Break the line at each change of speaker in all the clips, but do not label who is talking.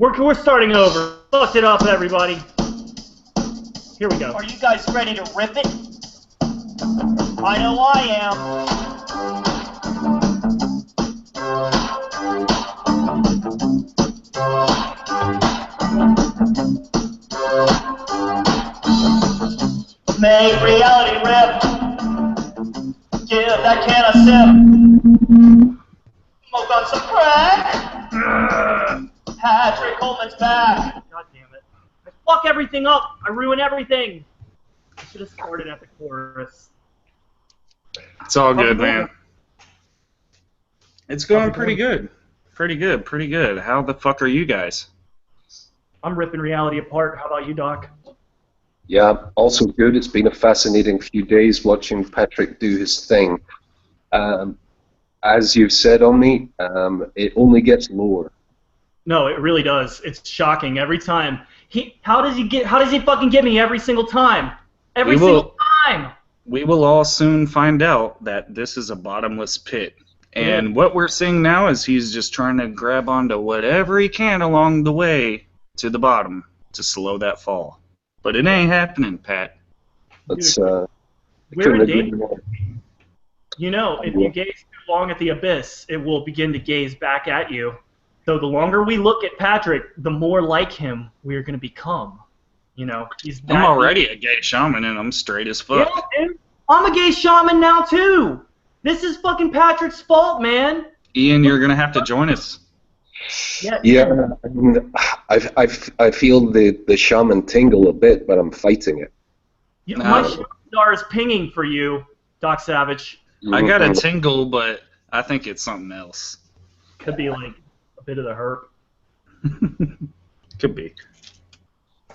We're starting over. Fucked it up, everybody. Here we go.
Are you guys ready to rip it? I know I am. Make reality rip. Give that can a sip. Smoke on some crack. Patrick Coleman's back.
God damn it. I fuck everything up. I ruin everything. I should have started at the chorus.
It's all good, man. It's going pretty good. Pretty good. How the fuck are you guys?
I'm ripping reality apart. How about you, Doc?
Yeah, also good. It's been a fascinating few days watching Patrick do his thing. As you've said, Omni, it only gets lower.
No, it really does. It's shocking every time. How does he fucking get me every single time? Every single time.
We will all soon find out that this is a bottomless pit. And what we're seeing now is he's just trying to grab onto whatever he can along the way to the bottom to slow that fall. But it ain't happening, Pat.
That's
we're in danger. You know, if you gaze too long at the abyss, it will begin to gaze back at you. So the longer we look at Patrick, the more like him we're going to become. You know,
I'm already a gay shaman and I'm straight as fuck.
Yeah, dude. I'm a gay shaman now too. This is fucking Patrick's fault, man.
Ian, you're going to have to join us.
Yeah, I mean, I feel the shaman tingle a bit, but I'm fighting it.
Yeah, my shaman star is pinging for you, Doc Savage.
I got a tingle, but I think it's something else.
Could be like a bit of the herp.
Could be.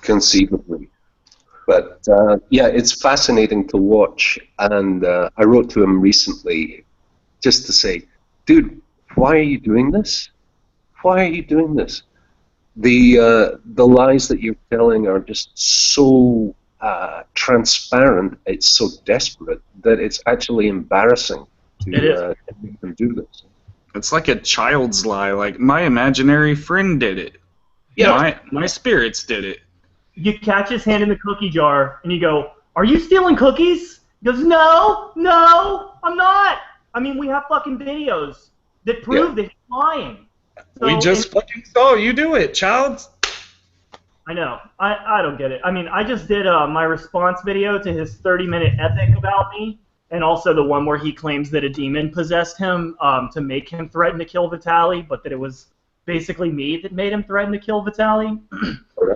Conceivably. But, yeah, it's fascinating to watch, and I wrote to him recently just to say, dude, why are you doing this? Why are you doing this? The lies that you're telling are just so transparent, it's so desperate, that it's actually embarrassing to make them do this.
It's like a child's lie, like, my imaginary friend did it. Yeah. My spirits did it.
You catch his hand in the cookie jar, and you go, "Are you stealing cookies?" He goes, "No, I'm not. I mean, we have fucking videos that prove that he's lying." So,
we just fucking saw you do it, child.
I know. I don't get it. I mean, I just did my response video to his 30-minute epic about me, and also the one where he claims that a demon possessed him to make him threaten to kill Vitaly, but that it was basically me that made him threaten to kill Vitaly.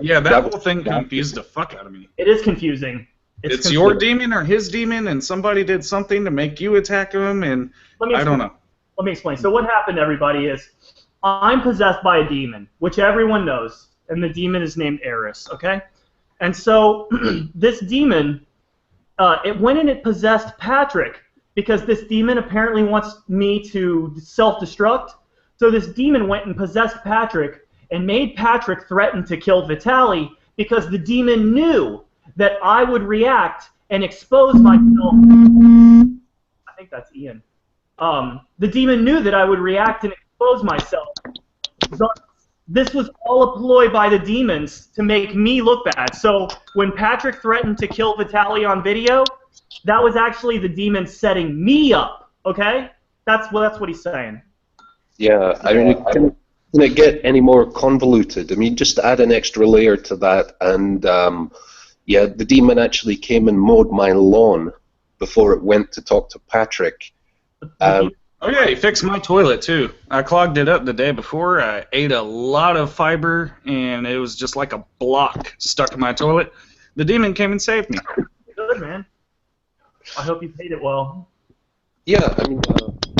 Yeah, that whole thing confused the fuck out of me.
It is confusing.
It's your demon or his demon, and somebody did something to make you attack him, and I don't know.
Let me explain. So what happened, everybody, is I'm possessed by a demon, which everyone knows, and the demon is named Eros, okay? And so this demon, it went and it possessed Patrick, because this demon apparently wants me to self-destruct. So this demon went and possessed Patrick and made Patrick threaten to kill Vitaly because the demon knew that I would react and expose myself. I think that's Ian. The demon knew that I would react and expose myself. This was all a ploy by the demons to make me look bad. So when Patrick threatened to kill Vitaly on video, that was actually the demon setting me up. Okay? That's what he's saying.
Yeah, I mean, can it get any more convoluted? I mean, just add an extra layer to that, and yeah, the demon actually came and mowed my lawn before it went to talk to Patrick.
Oh yeah, he fixed my toilet too. I clogged it up the day before. I ate a lot of fiber, and it was just like a block stuck in my toilet. The demon came and saved me.
Good, man. I hope you paid it well.
Yeah, I mean,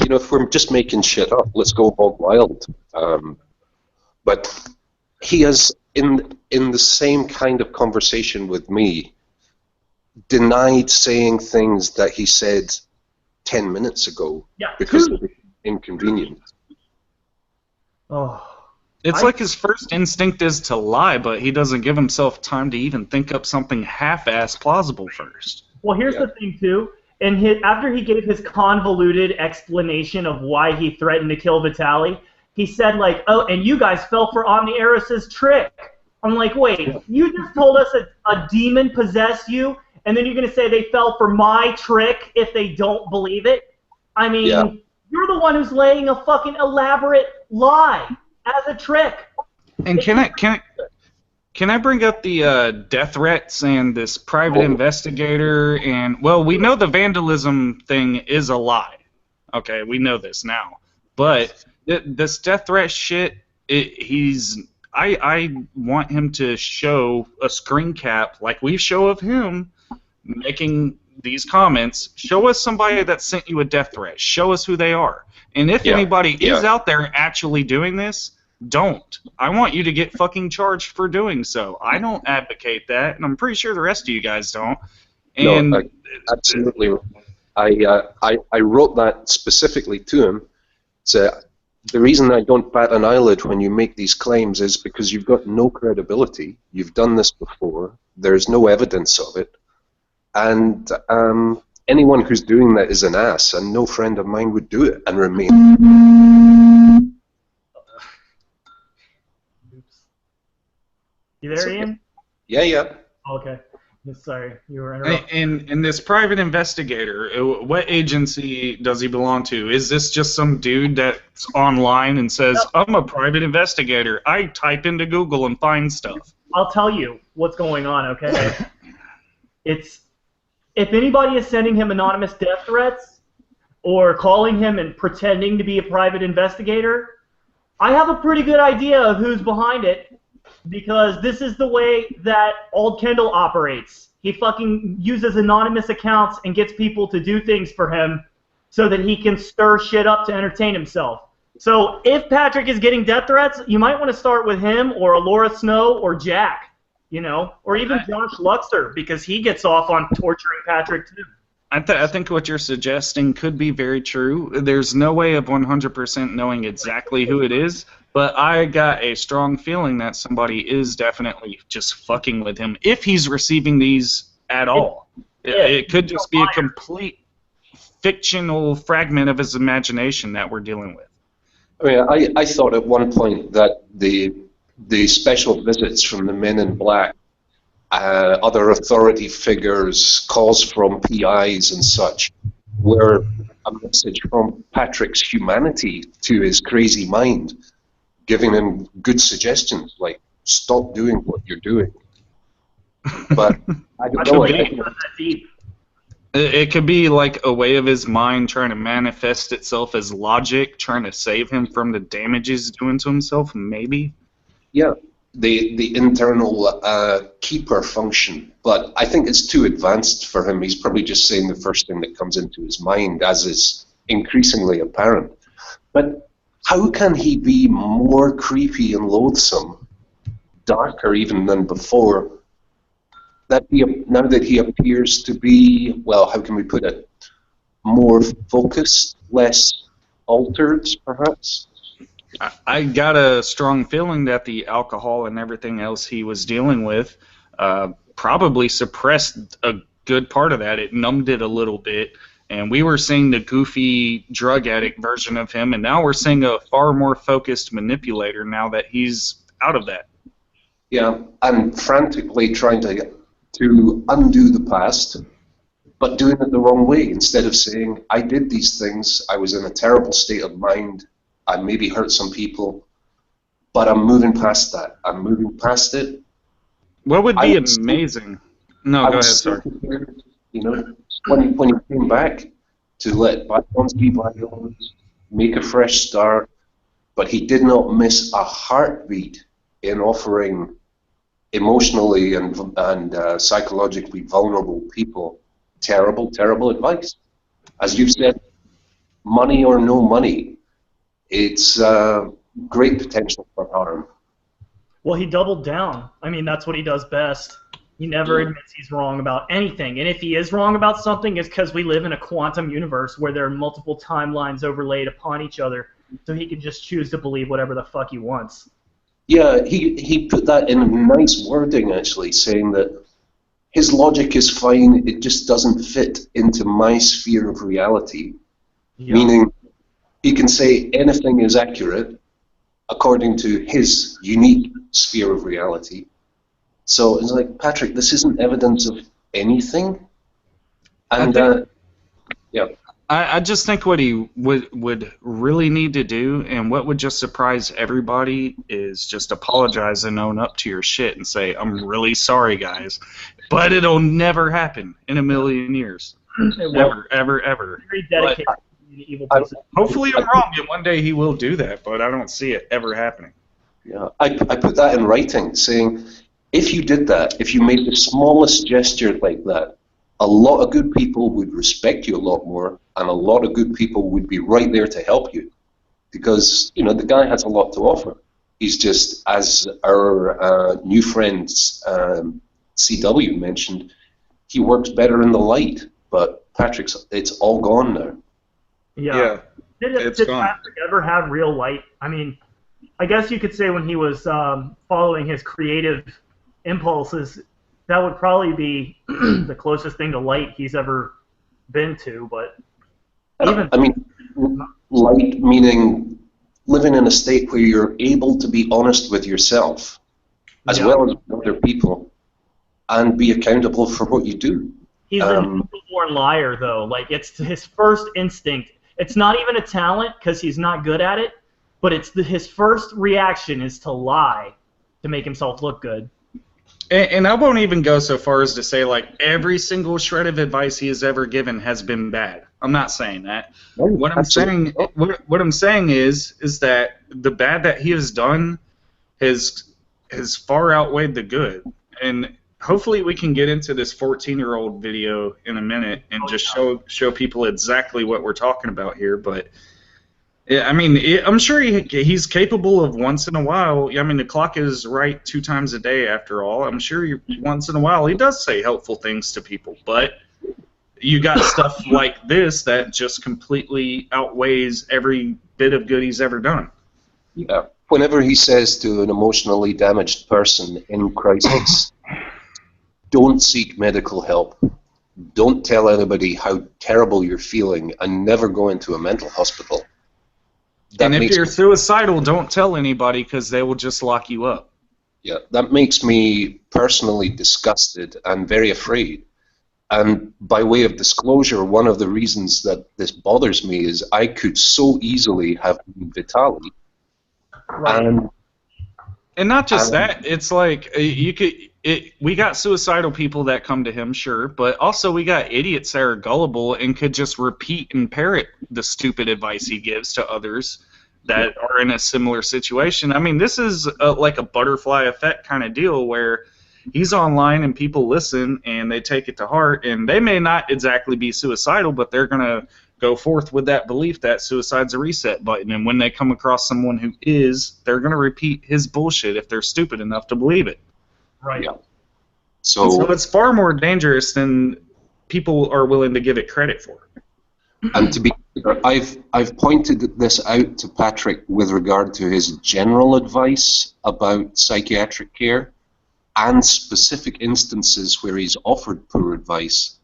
you know, if we're just making shit up, let's go hog wild. But he has, in the same kind of conversation with me, denied saying things that he said 10 minutes ago because of the inconvenience.
Oh,
it's like his first instinct is to lie, but he doesn't give himself time to even think up something half-ass plausible first.
Well, here's the thing, too. And after he gave his convoluted explanation of why he threatened to kill Vitaly, he said, like, oh, and you guys fell for Omni-Eros' trick. I'm like, wait, you just told us a demon possessed you, and then you're going to say they fell for my trick if they don't believe it? I mean, you're the one who's laying a fucking elaborate lie as a trick.
And can I bring up the death threats and this private investigator? And, well, we know the vandalism thing is a lie. Okay, we know this now. But this death threat shit, I want him to show a screen cap like we show of him making these comments. Show us somebody that sent you a death threat. Show us who they are. And if anybody is out there actually doing this, don't. I want you to get fucking charged for doing so. I don't advocate that, and I'm pretty sure the rest of you guys don't. And
no, absolutely. I wrote that specifically to him. So the reason I don't bat an eyelid when you make these claims is because you've got no credibility. You've done this before. There's no evidence of it. And anyone who's doing that is an ass, and no friend of mine would do it and remain.
You there, Ian?
Yeah.
Okay. Sorry, you were interrupting.
And this private investigator, what agency does he belong to? Is this just some dude that's online and says, I'm a private investigator. I type into Google and find stuff.
I'll tell you what's going on, okay? If anybody is sending him anonymous death threats or calling him and pretending to be a private investigator, I have a pretty good idea of who's behind it. Because this is the way that Old Kendall operates. He fucking uses anonymous accounts and gets people to do things for him so that he can stir shit up to entertain himself. So if Patrick is getting death threats, you might want to start with him or Laura Snow or Jack, or even Josh Luxer, because he gets off on torturing Patrick too.
I think what you're suggesting could be very true. There's no way of 100% knowing exactly who it is, but I got a strong feeling that somebody is definitely just fucking with him if he's receiving these at all. It could just be a complete fictional fragment of his imagination that we're dealing with.
I mean, I thought at one point that the special visits from the Men in Black, other authority figures, calls from PIs and such, were a message from Patrick's humanity to his crazy mind, giving him good suggestions, like, stop doing what you're doing. But I don't know.
It could be like a way of his mind trying to manifest itself as logic, trying to save him from the damages he's doing to himself, maybe?
Yeah, the internal keeper function. But I think it's too advanced for him. He's probably just saying the first thing that comes into his mind, as is increasingly apparent. But how can he be more creepy and loathsome, darker even than before, now that he appears to be, well, how can we put it, more focused, less altered, perhaps?
I got a strong feeling that the alcohol and everything else he was dealing with probably suppressed a good part of that. It numbed it a little bit. And we were seeing the goofy drug addict version of him, and now we're seeing a far more focused manipulator now that he's out of that.
Yeah, and frantically trying to undo the past, but doing it the wrong way. Instead of saying, I did these things, I was in a terrible state of mind, I maybe hurt some people, but I'm moving past that. I'm moving past it.
What would be amazing? No, go ahead, sorry.
When he came back to let bygones be bygones, make a fresh start, but he did not miss a heartbeat in offering emotionally and psychologically vulnerable people terrible, terrible advice. As you've said, money or no money, it's great potential for harm.
Well, he doubled down. I mean, that's what he does best. He never admits he's wrong about anything. And if he is wrong about something, it's because we live in a quantum universe where there are multiple timelines overlaid upon each other, so he can just choose to believe whatever the fuck he wants.
Yeah, he put that in nice wording, actually, saying that his logic is fine, it just doesn't fit into my sphere of reality. Yeah. Meaning, he can say anything is accurate, according to his unique sphere of reality. So it's like, Patrick, this isn't evidence of anything. And yeah.
I just think what he would really need to do, and what would just surprise everybody, is just apologize and own up to your shit and say, I'm really sorry, guys. But it'll never happen in a million years. Ever, ever, ever.
Very dedicated to the evil piece.
Hopefully I'm wrong, and one day he will do that, but I don't see it ever happening.
Yeah, I put that in writing, saying, if you did that, if you made the smallest gesture like that, a lot of good people would respect you a lot more, and a lot of good people would be right there to help you, because the guy has a lot to offer. He's just, as our new friend CW mentioned, he works better in the light. But Patrick's, it's all gone now.
Yeah. Did Patrick ever have real light? I mean, I guess you could say when he was following his creative impulses, that would probably be the closest thing to light he's ever been to. But
light meaning living in a state where you're able to be honest with yourself, as well as with other people, and be accountable for what you do.
He's a born liar, though. Like, it's his first instinct. It's not even a talent because he's not good at it, but it's his first reaction is to lie to make himself look good.
And I won't even go so far as to say, like, every single shred of advice he has ever given has been bad. I'm not saying that. What I'm saying is that the bad that he has done has far outweighed the good. And hopefully we can get into this 14-year-old video in a minute and just show people exactly what we're talking about here. But I mean, I'm sure he's capable of once in a while. I mean, the clock is right 2 times a day after all. I'm sure once in a while he does say helpful things to people. But you got stuff like this that just completely outweighs every bit of good he's ever done.
Yeah. Whenever he says to an emotionally damaged person in crisis, don't seek medical help. Don't tell anybody how terrible you're feeling, and never go into a mental hospital.
And if you're suicidal, don't tell anybody, because they will just lock you up.
Yeah, that makes me personally disgusted and very afraid. And by way of disclosure, one of the reasons that this bothers me is I could so easily have been Vitaly.
Right.
And not just that, it's like we got suicidal people that come to him, sure, but also we got idiots that are gullible and could just repeat and parrot the stupid advice he gives to others that are in a similar situation. I mean, this is like a butterfly effect kind of deal where he's online and people listen and they take it to heart, and they may not exactly be suicidal, but they're going to go forth with that belief that suicide's a reset button, and when they come across someone who is, they're going to repeat his bullshit if they're stupid enough to believe it.
Right.
Yeah. So
it's far more dangerous than people are willing to give it credit for.
And to be clear, I've pointed this out to Patrick with regard to his general advice about psychiatric care and specific instances where he's offered poor advice.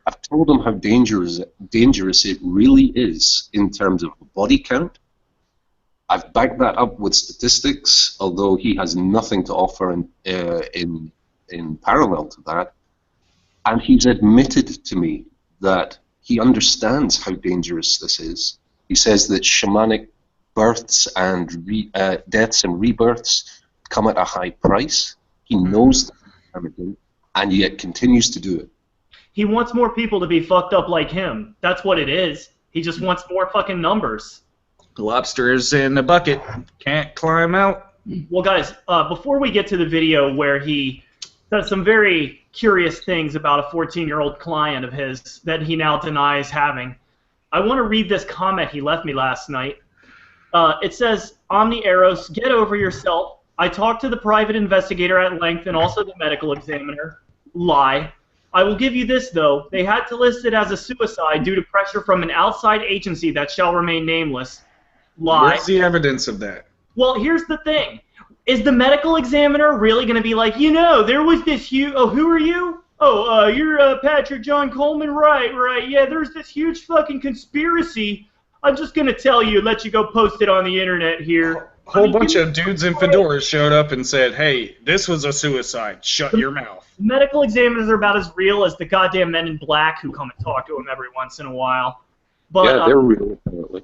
I've told him how dangerous it really is in terms of body count. I've backed that up with statistics, although he has nothing to offer in parallel to that. And he's admitted to me that he understands how dangerous this is. He says that shamanic births and deaths and rebirths come at a high price. He knows that, and yet continues to do it.
He wants more people to be fucked up like him. That's what it is. He just wants more fucking numbers.
Lobsters in the bucket. Can't climb out.
Well, guys, before we get to the video where he does some very curious things about a 14-year-old client of his that he now denies having, I want to read this comment he left me last night. It says, Omni-Eros, get over yourself. I talked to the private investigator at length and also the medical examiner. Lie. I will give you this, though. They had to list it as a suicide due to pressure from an outside agency that shall remain nameless. Lie.
Where's the evidence of that?
Well, here's the thing. Is the medical examiner really going to be like, there was this huge... Oh, who are you? Oh, you're Patrick John Coleman? Right. Yeah, there's this huge fucking conspiracy. I'm just going to tell you, let you go post it on the internet here.
whole bunch of dudes in fedoras showed up and said, "Hey, this was a suicide. Shut your mouth."
Medical examiners are about as real as the goddamn men in black who come and talk to him every once in a while. But
Yeah, they're real, apparently.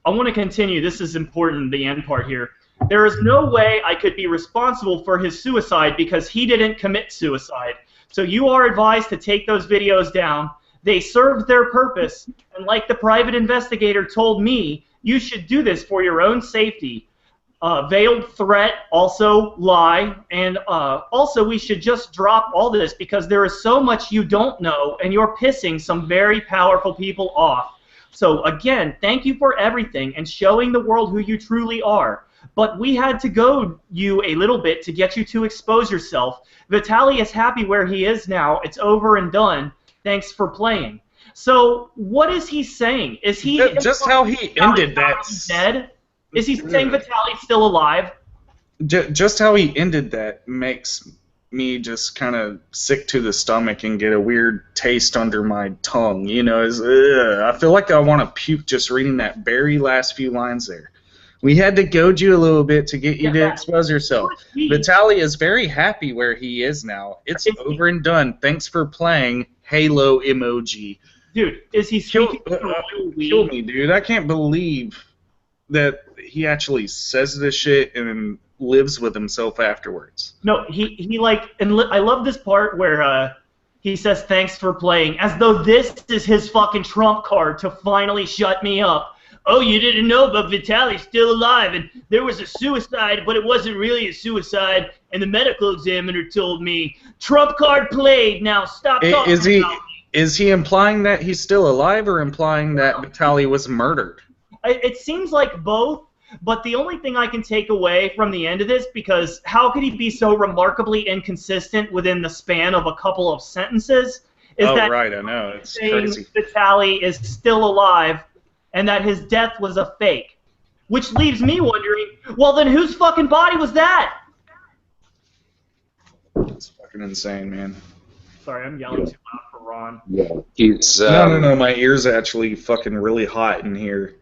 I want to continue. This is important, the end part here. There is no way I could be responsible for his suicide because he didn't commit suicide. So you are advised to take those videos down. They served their purpose, and like the private investigator told me, you should do this for your own safety. Veiled threat, also lie, and also we should just drop all this because there is so much you don't know, and you're pissing some very powerful people off. So again, thank you for everything and showing the world who you truly are. But we had to go you a little bit to get you to expose yourself. Vitaly is happy where he is now. It's over and done. Thanks for playing. So what is he saying? Is he
just how he ended that?
Dead? Is he saying Vitaly's still alive?
Just how he ended that makes me just kind of sick to the stomach and get a weird taste under my tongue. You know, I feel like I want to puke just reading that very last few lines there. We had to goad you a little bit to get you to expose yourself. Vitaly is very happy where he is now. It's over and done. Thanks for playing. Halo emoji.
Dude, is he speaking
kill me, dude. I can't believe that he actually says this shit and lives with himself afterwards.
No, he like, and I love this part where he says thanks for playing, as though this is his fucking trump card to finally shut me up. Oh, you didn't know, but Vitaly's still alive, and there was a suicide, but it wasn't really a suicide, and the medical examiner told me, trump card played, now stop talking about me.
Is he implying that he's still alive, or implying that Vitaly was murdered?
It seems like both, but the only thing I can take away from the end of this, because how could he be so remarkably inconsistent within the span of a couple of sentences, is that
right, I know, it's crazy.
Vitaly is still alive, and that his death was a fake. Which leaves me wondering, well then whose fucking body was that?
It's fucking insane, man.
Sorry, I'm yelling too loud for Ron.
Yeah, he's...
No, my ear's actually fucking really hot in here.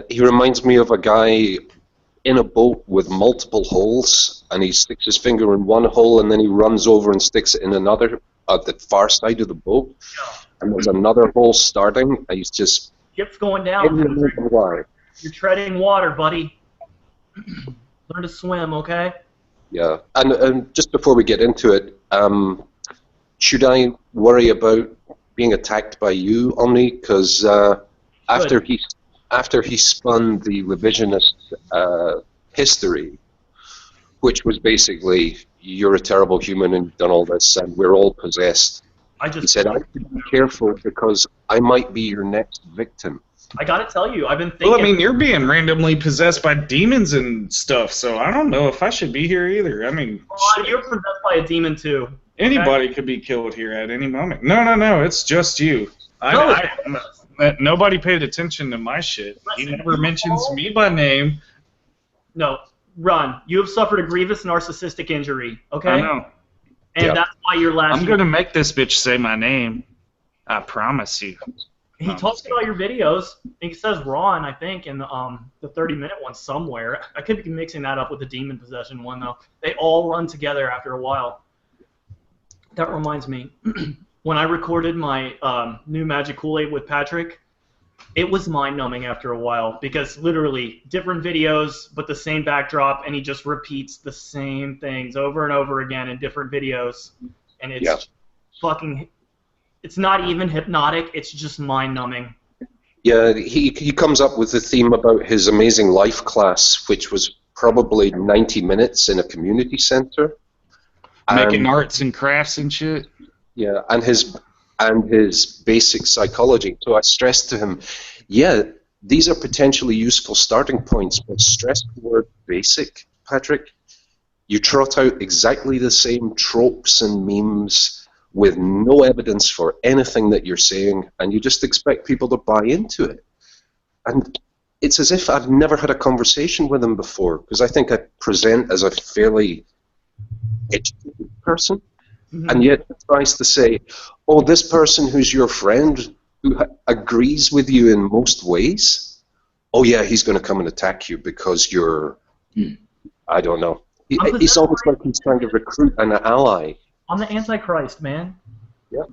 He reminds me of a guy in a boat with multiple holes, and he sticks his finger in one hole, and then he runs over and sticks it in another, at the far side of the boat.
Yeah.
And there's another hole starting, and he's just...
Ship's going down.
Why.
You're treading water, buddy. Learn to swim, okay?
Yeah, and just before we get into it, should I worry about being attacked by you, Omni? Because after he spun the revisionist history, which was basically, you're a terrible human and you've done all this, and we're all possessed. He said, I have to be careful because I might be your next victim.
I gotta tell you, I've been thinking...
Well, I mean, you're being randomly possessed by demons and stuff, so I don't know if I should be here either. I mean...
you're possessed by a demon, too.
Anybody could be killed here at any moment. No, it's just you. Nobody paid attention to my shit. He never mentions me by name.
No, Ron, you have suffered a grievous narcissistic injury, okay?
I know.
And that's why you're last...
I'm going to make this bitch say my name. I promise you.
He talks about your videos. He says Ron, I think, in the 30-minute one somewhere. I could be mixing that up with the demon possession one, though. They all run together after a while. That reminds me, when I recorded my new Magic Kool-Aid with Patrick, it was mind-numbing after a while, because literally different videos, but the same backdrop, and he just repeats the same things over and over again in different videos, and it's fucking... It's not even hypnotic, it's just mind-numbing.
Yeah, he comes up with the theme about his amazing life class, which was probably 90 minutes in a community center.
Making arts and crafts and shit.
Yeah, and his basic psychology. So I stressed to him, yeah, these are potentially useful starting points, but stress the word basic, Patrick. You trot out exactly the same tropes and memes with no evidence for anything that you're saying, and you just expect people to buy into it. And it's as if I've never had a conversation with him before, because I think I present as a fairly educated person, and yet he tries to say, oh, this person who's your friend, who agrees with you in most ways, oh yeah, he's going to come and attack you because you're, I don't know. It's almost like he's trying to recruit an ally.
I'm the Antichrist, man.
Yeah.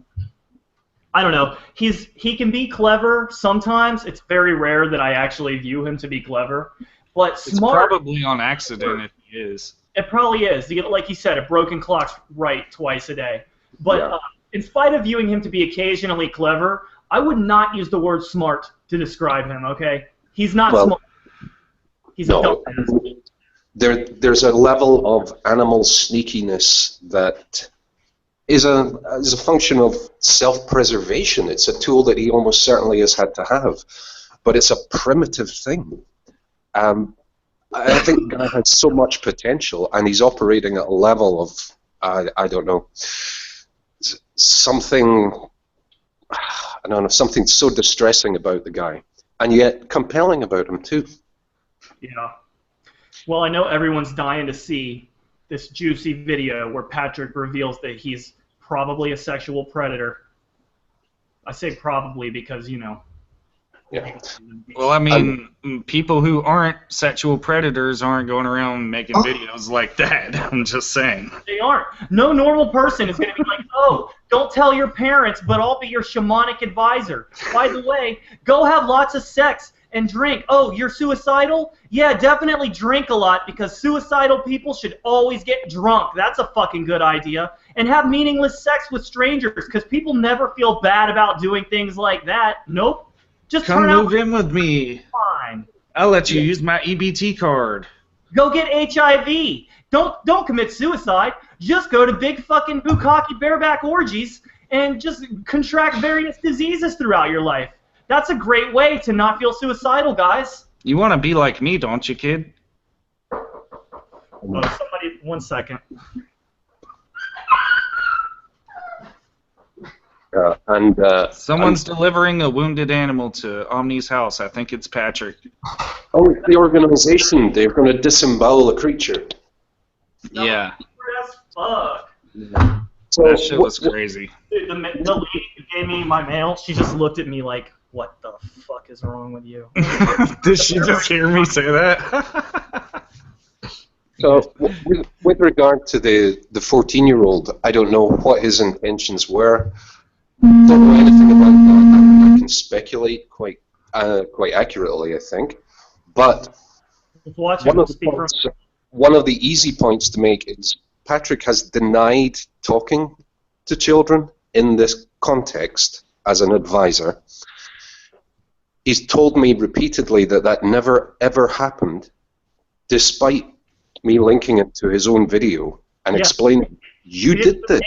I don't know. He can be clever sometimes. It's very rare that I actually view him to be clever. But smart.
It's probably on accident if he is.
It probably is. Like you said, a broken clock's right twice a day. But in spite of viewing him to be occasionally clever, I would not use the word smart to describe him, okay? He's not smart. He's a dumb.
There's a level of animal sneakiness that is a function of self-preservation. It's a tool that he almost certainly has had to have, but it's a primitive thing. I think the guy has so much potential, and he's operating at a level of, I don't know, something so distressing about the guy, and yet compelling about him too.
Yeah. Well, I know everyone's dying to see this juicy video where Patrick reveals that he's probably a sexual predator. I say probably because, you know.
Yeah.
Well, I mean, people who aren't sexual predators aren't going around making videos like that. I'm just saying.
They aren't. No normal person is going to be like, oh, don't tell your parents, but I'll be your shamanic advisor. By the way, go have lots of sex and drink. Oh, you're suicidal? Yeah, definitely drink a lot because suicidal people should always get drunk. That's a fucking good idea. And have meaningless sex with strangers because people never feel bad about doing things like that. Nope. Just
come move in with me.
Fine.
I'll let you use my EBT card.
Go get HIV. Don't commit suicide. Just go to big fucking bukkake bareback orgies and just contract various diseases throughout your life. That's a great way to not feel suicidal, guys.
You want to be like me, don't you, kid?
Oh, somebody, 1 second.
Someone's delivering a wounded animal to Omni's house. I think it's Patrick.
Oh, it's the organization. They're going to disembowel a creature.
Yeah.
As fuck.
So,
that shit was crazy.
Dude, the lady who gave me my mail, she just looked at me like, what the fuck is wrong with you?
Did she just hear me say that?
So, with regard to the 14-year-old, I don't know what his intentions were. Don't know anything about that. I can speculate quite accurately, I think. But one of the easy points to make is Patrick has denied talking to children in this context as an advisor. He's told me repeatedly that never ever happened, despite me linking it to his own video and explaining, you did this.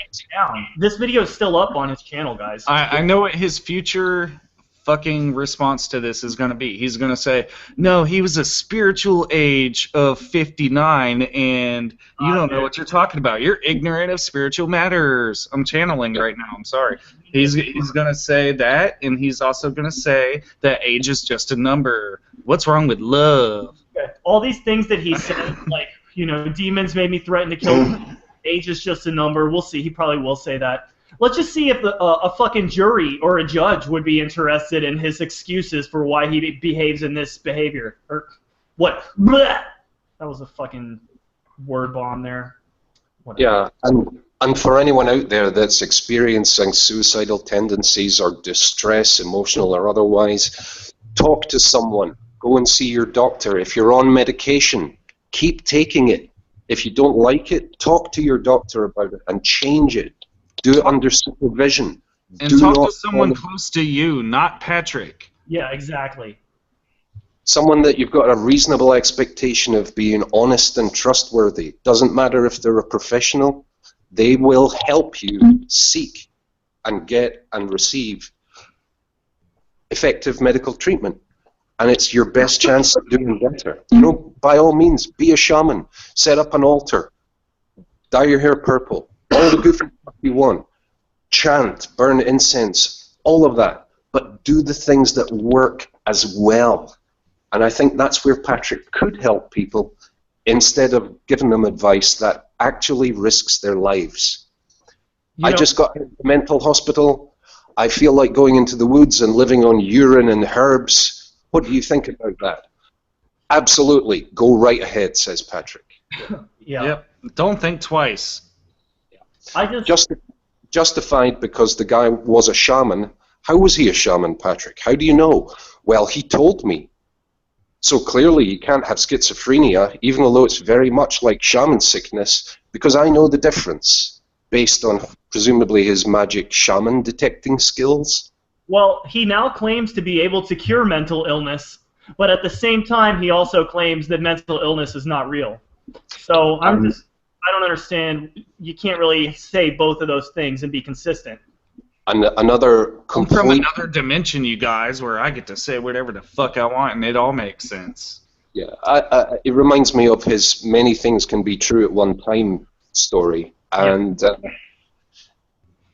This video is still up on his channel, guys.
I know what his future fucking response to this is going to be. He's going to say, no, he was a spiritual age of 59, and you don't know what you're talking about. You're ignorant of spiritual matters. I'm channeling right now. I'm sorry. He's going to say that, and he's also going to say that age is just a number. What's wrong with love?
Okay. All these things that he said, like, you know, demons made me threaten to kill him. Age is just a number. We'll see. He probably will say that. Let's just see if a fucking jury or a judge would be interested in his excuses for why he behaves in this behavior. Or what? Blech! That was a fucking word bomb there. Whatever.
Yeah, and for anyone out there that's experiencing suicidal tendencies or distress, emotional or otherwise, talk to someone. Go and see your doctor. If you're on medication, keep taking it. If you don't like it, talk to your doctor about it and change it. Do it under supervision.
And talk to someone close to you, not Patrick.
Yeah, exactly.
Someone that you've got a reasonable expectation of being honest and trustworthy. Doesn't matter if they're a professional. They will help you seek and get and receive effective medical treatment. And it's your best chance of doing better. You know, by all means, be a shaman. Set up an altar. Dye your hair purple. All the good stuff you want. Chant, burn incense, all of that. But do the things that work as well. And I think that's where Patrick could help people instead of giving them advice that actually risks their lives. I just got into the mental hospital. I feel like going into the woods and living on urine and herbs. What do you think about that? Absolutely. Go right ahead, says Patrick.
Yeah.
Yep. Don't think twice.
I just
Justified because the guy was a shaman. How was he a shaman, Patrick? How do you know? Well, he told me. So clearly you can't have schizophrenia, even though it's very much like shaman sickness, because I know the difference, based on presumably his magic shaman detecting skills.
Well, he now claims to be able to cure mental illness, but at the same time, he also claims that mental illness is not real. So I don't understand. You can't really say both of those things and be consistent.
Another
I'm from
complete...
another dimension, you guys, where I get to say whatever the fuck I want and it all makes sense.
Yeah, it reminds me of his many things can be true at one time story. And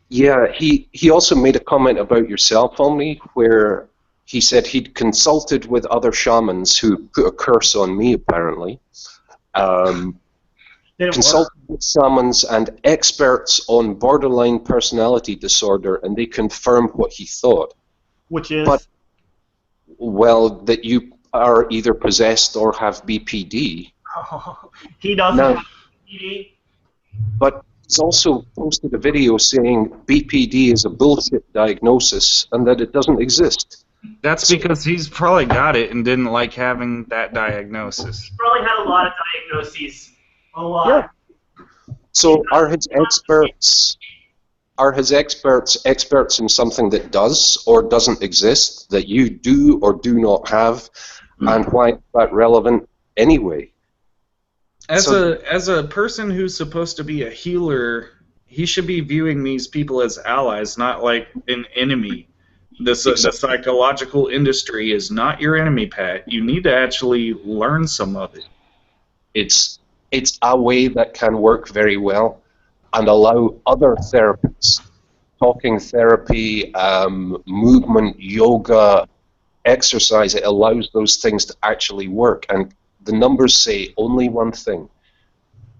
yeah, he also made a comment about yourself, Omni, where he said he'd consulted with other shamans who put a curse on me, apparently. Consulted with shamans and experts on borderline personality disorder, and they confirmed what he thought.
Which is?
But, well, that you are either possessed or have BPD.
Oh, he doesn't have BPD?
But he's also posted a video saying BPD is a bullshit diagnosis and that it doesn't exist.
That's because he's probably got it and didn't like having that diagnosis.
He's probably had a lot of diagnoses. A lot.
Yeah. So are his experts experts in something that does or doesn't exist, that you do or do not have, and why is that relevant anyway?
As a person who's supposed to be a healer, he should be viewing these people as allies, not like an enemy. The psychological industry is not your enemy, Pat. You need to actually learn some of it.
It's a way that can work very well and allow other therapies, talking therapy, movement, yoga, exercise, it allows those things to actually work. And the numbers say only one thing.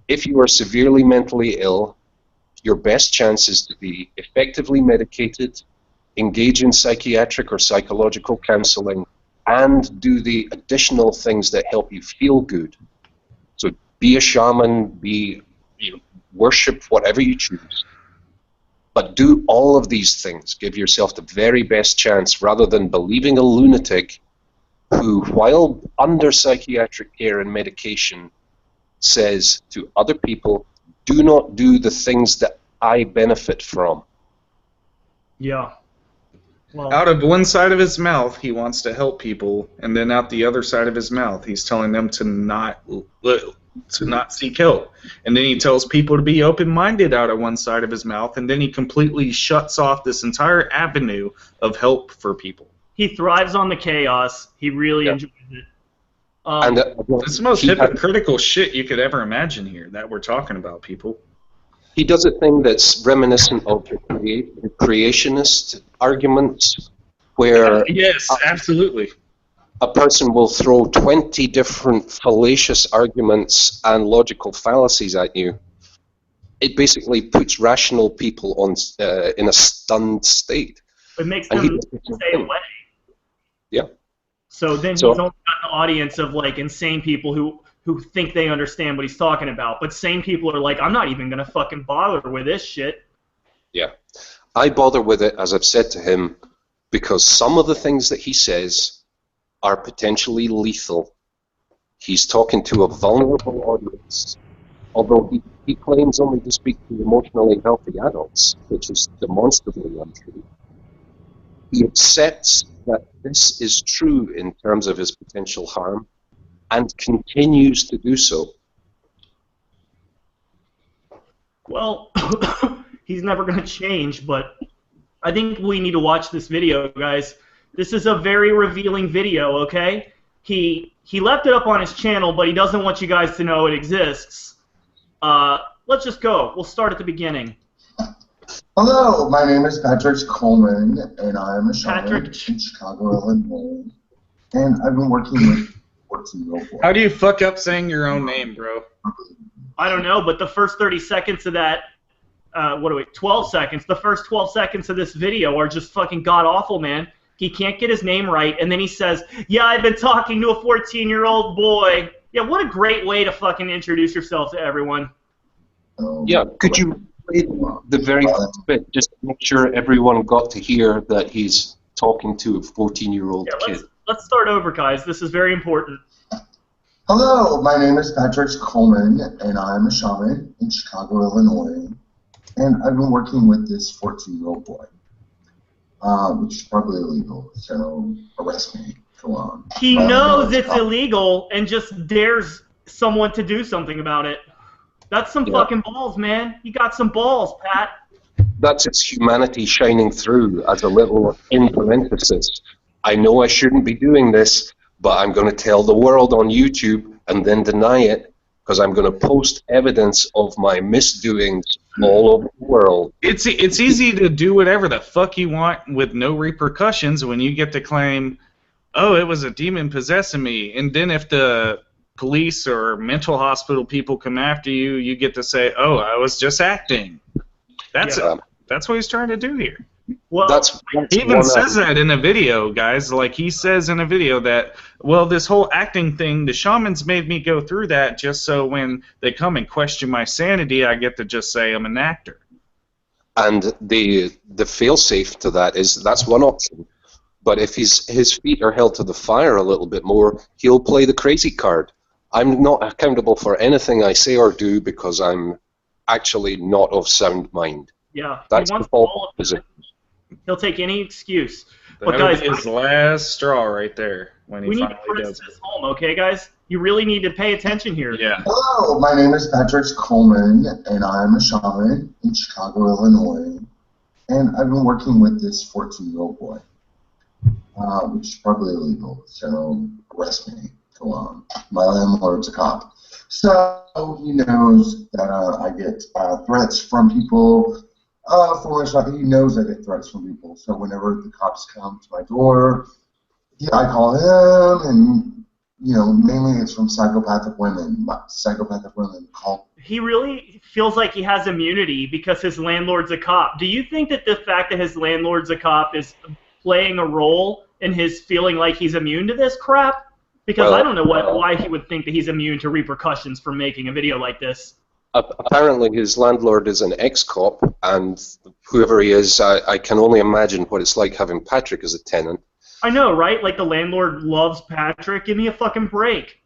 If you are severely mentally ill, your best chance is to be effectively medicated, engage in psychiatric or psychological counseling, and do the additional things that help you feel good. So be a shaman, worship whatever you choose. But do all of these things. Give yourself the very best chance rather than believing a lunatic who, while under psychiatric care and medication, says to other people, do not do the things that I benefit from.
Yeah. Well,
Out of one side of his mouth, he wants to help people, and then out the other side of his mouth, he's telling them to not seek help. And then he tells people to be open-minded out of one side of his mouth, and then he completely shuts off this entire avenue of help for people.
he thrives on the chaos. He really enjoys it.
It's the most hypocritical shit you could ever imagine here that we're talking about, people.
He does a thing that's reminiscent of the creationist arguments, where
yes, absolutely.
A person will throw 20 different fallacious arguments and logical fallacies at you. It basically puts rational people on in a stunned state.
It makes them stay away.
Yeah.
So then he's only got an audience of like insane people who think they understand what he's talking about. But sane people are like, I'm not even going to fucking bother with this shit.
Yeah. I bother with it, as I've said to him, because some of the things that he says are potentially lethal. He's talking to a vulnerable audience, although he claims only to speak to emotionally healthy adults, which is demonstrably untrue. He accepts that this is true in terms of his potential harm, and continues to do so.
Well, he's never going to change, but I think we need to watch this video, guys. This is a very revealing video, okay? He left it up on his channel, but he doesn't want you guys to know it exists. Let's just go. We'll start at the beginning.
Hello, my name is Patrick Coleman, and I'm a shaman in Chicago, Illinois. And I've been working with
How do you fuck up saying your own name, bro?
I don't know, but the first 30 seconds of that, 12 seconds, the first 12 seconds of this video are just fucking god-awful, man. He can't get his name right, and then he says, "Yeah, I've been talking to a 14-year-old boy." Yeah, what a great way to fucking introduce yourself to everyone.
Yeah, could you play the very first bit just to make sure everyone got to hear that he's talking to a 14-year-old kid?
Let's start over, guys. This is very important.
Hello, my name is Patrick Coleman, and I'm a shaman in Chicago, Illinois. And I've been working with this 14-year-old boy, which is probably illegal, so arrest me. Go on.
He knows it's illegal and just dares someone to do something about it. That's some fucking balls, man. You got some balls, Pat.
That's its humanity shining through as a little in parenthesis. I know I shouldn't be doing this, but I'm going to tell the world on YouTube and then deny it because I'm going to post evidence of my misdoings all over the world.
It's easy to do whatever the fuck you want with no repercussions when you get to claim, oh, it was a demon possessing me, and then if the police or mental hospital people come after you, you get to say, "Oh, I was just acting." That's what he's trying to do here.
Well,
he even says that in a video, guys. Like, he says in a video that, well, this whole acting thing, the shamans made me go through that just so when they come and question my sanity, I get to just say I'm an actor.
And the fail-safe to that is that's one option. But if his feet are held to the fire a little bit more, he'll play the crazy card. I'm not accountable for anything I say or do because I'm actually not of sound mind.
Yeah,
that's
he wants
the
all of
position.
He'll take any excuse.
That
but guys,
his last straw right there when he finally
we need to
does
press this home, okay, guys? You really need to pay attention here.
Yeah.
Hello, my name is Patrick Coleman, and I'm a shaman in Chicago, Illinois. And I've been working with this 14-year-old boy, which is probably illegal, so arrest me. Go on. My landlord's a cop. So he knows that I get threats from people. He knows I get threats from people. So whenever the cops come to my door, I call him, and mainly it's from psychopathic women. Psychopathic women call.
He really feels like he has immunity because his landlord's a cop. Do you think that the fact that his landlord's a cop is playing a role in his feeling like he's immune to this crap? Because I don't know why he would think that he's immune to repercussions for making a video like this.
Apparently his landlord is an ex-cop, and whoever he is, I can only imagine what it's like having Patrick as a tenant.
I know, right? Like the landlord loves Patrick. Give me a fucking break.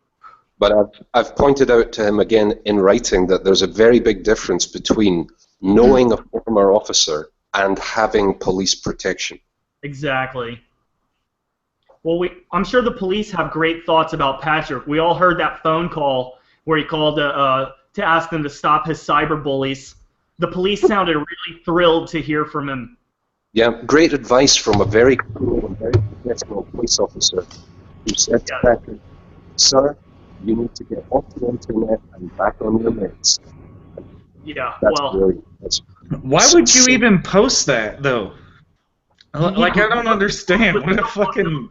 But I've pointed out to him again in writing that there's a very big difference between knowing a former officer and having police protection.
Exactly. Well, I'm sure the police have great thoughts about Patrick. We all heard that phone call where he called to ask them to stop his cyberbullies. The police sounded really thrilled to hear from him.
Yeah, great advice from a very cool and very professional police officer who said to Patrick, "Sir, you need to get off the internet and back on your meds."
Yeah,
why would you even post that, though? Like, I don't understand. What a fucking...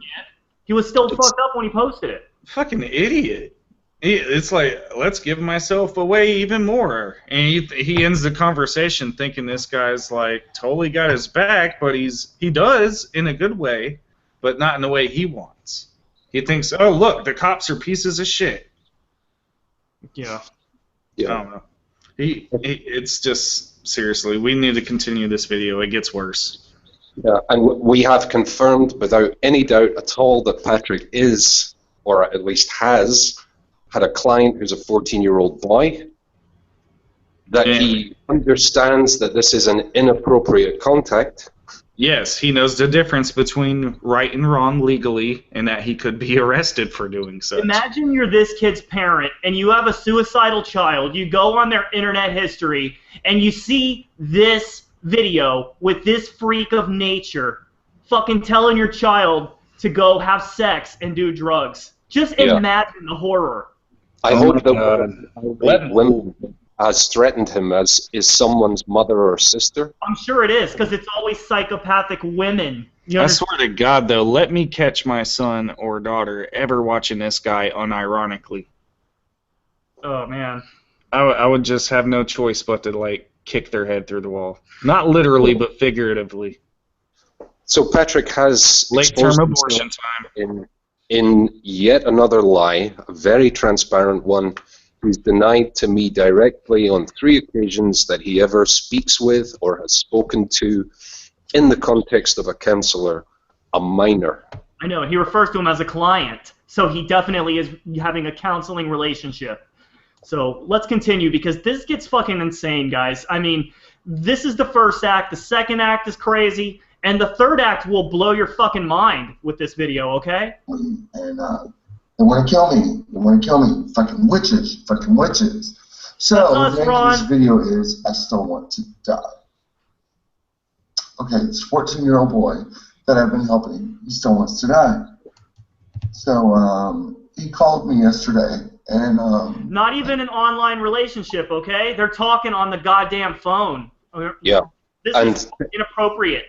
He was still fucked up when he posted it.
Fucking idiot. It's like, let's give myself away even more. And he ends the conversation thinking this guy's, like, totally got his back, but he does in a good way, but not in the way he wants. He thinks, oh, look, the cops are pieces of shit.
Yeah.
I don't know. It's just, seriously, we need to continue this video. It gets worse.
Yeah, and we have confirmed without any doubt at all that Patrick is, or at least has, had a client who's a 14-year-old boy, that he understands that this is an inappropriate contact.
Yes, he knows the difference between right and wrong legally, and that he could be arrested for doing so.
Imagine you're this kid's parent, and you have a suicidal child. You go on their internet history, and you see this video with this freak of nature fucking telling your child to go have sex and do drugs. Just imagine the horror.
I hope that women has threatened him as is someone's mother or sister.
I'm sure it is, because it's always psychopathic women.
I swear to God, though, let me catch my son or daughter ever watching this guy unironically.
Oh, man.
I would just have no choice but to, like, kick their head through the wall. Not literally, but figuratively.
So Patrick has
Late-term
exposed
abortion
himself
time.
in yet another lie, a very transparent one. He's denied to me directly on 3 occasions that he ever speaks with or has spoken to, in the context of a counselor, a minor.
I know, he refers to him as a client, so he definitely is having a counseling relationship. So let's continue, because this gets fucking insane, guys. I mean, this is the first act, the second act is crazy, and the third act will blow your fucking mind with this video, okay?
And they want to kill me. They want to kill me. Fucking witches. Fucking witches. So
That's us,
the name
Ron.
of this video is I Still Want to Die. Okay, it's a 14-year-old boy that I've been helping. He still wants to die. So he called me yesterday, and
Not even an online relationship, okay? They're talking on the goddamn phone.
Yeah.
This
And
is inappropriate.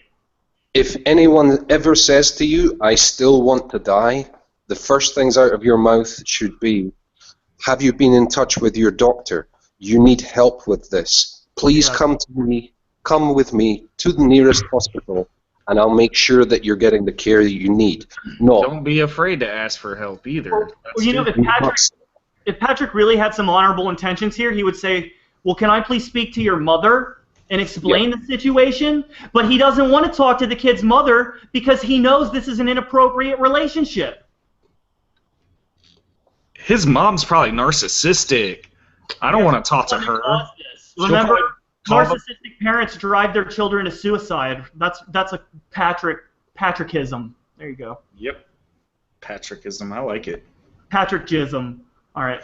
if anyone ever says to you, I still want to die, the first things out of your mouth should be, have you been in touch with your doctor? You need help with this. Please
Yeah.
come to me, come with me to the nearest hospital, and I'll make sure that you're getting the care that you need. No.
Don't be afraid to ask for help either.
Well,
That's
you know,
stupid.
if Patrick really had some honorable intentions here, he would say, well, can I please speak to your mother and explain the situation? But he doesn't want to talk to the kid's mother because he knows this is an inappropriate relationship.
His mom's probably narcissistic. I don't want to talk to her.
Remember,
She'll probably-
narcissistic parents drive their children to suicide. That's a Patrickism. There you go.
Yep. Patrickism. I like it.
Patrickism. All right,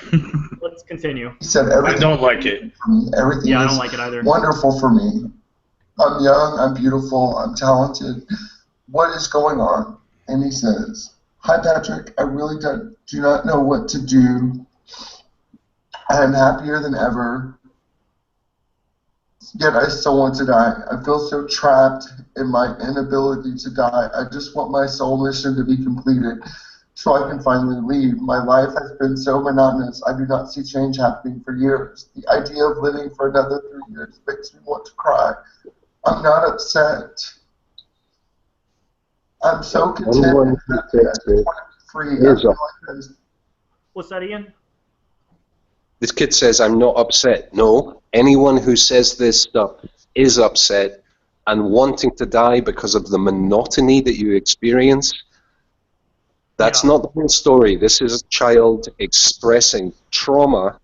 let's continue.
he said
I
everything
don't like it.
for me. Everything
Yeah, I
is
don't like it either.
wonderful for me. I'm young, I'm beautiful, I'm talented. What is going on? And he says, hi, Patrick. I really do not know what to do. I'm happier than ever. Yet I still want to die. I feel so trapped in my inability to die. I just want my soul mission to be completed so I can finally leave. My life has been so monotonous. I do not see change happening for years. The idea of living for another 3 years makes me want to cry. I'm not upset. I'm so content
Anyone
and
who
happy. I
takes
just
it
want to be free. I
is
feel
up.
like there's
What's that, Ian?
This kid says, I'm not upset. No, anyone who says this stuff is upset and wanting to die because of the monotony that you experience. That's
Yeah.
not the whole story. This is a child expressing trauma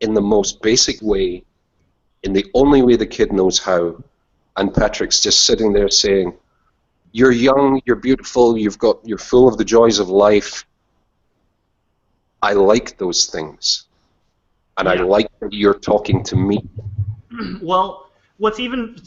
in the most basic way, in the only way the kid knows how. And Patrick's just sitting there saying, you're young, you're beautiful, you're full of the joys of life. I like those things. And I
Yeah.
like that you're talking to me.
Well, what's even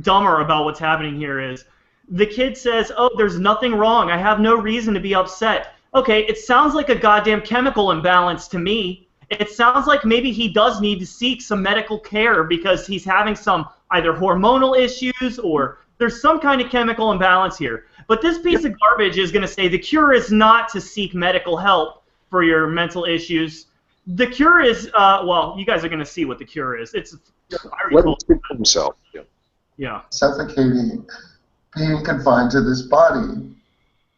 dumber about what's happening here is the kid says, oh, there's nothing wrong. I have no reason to be upset. Okay, it sounds like a goddamn chemical imbalance to me. It sounds like maybe he does need to seek some medical care because he's having some either hormonal issues or there's some kind of chemical imbalance here. But this piece of garbage is going to say the cure is not to seek medical help for your mental issues. The cure is, well, you guys are going to see what the cure is. It's, I already
Let him
told
speak for himself. Yeah.
yeah.
suffocating, being confined to this body.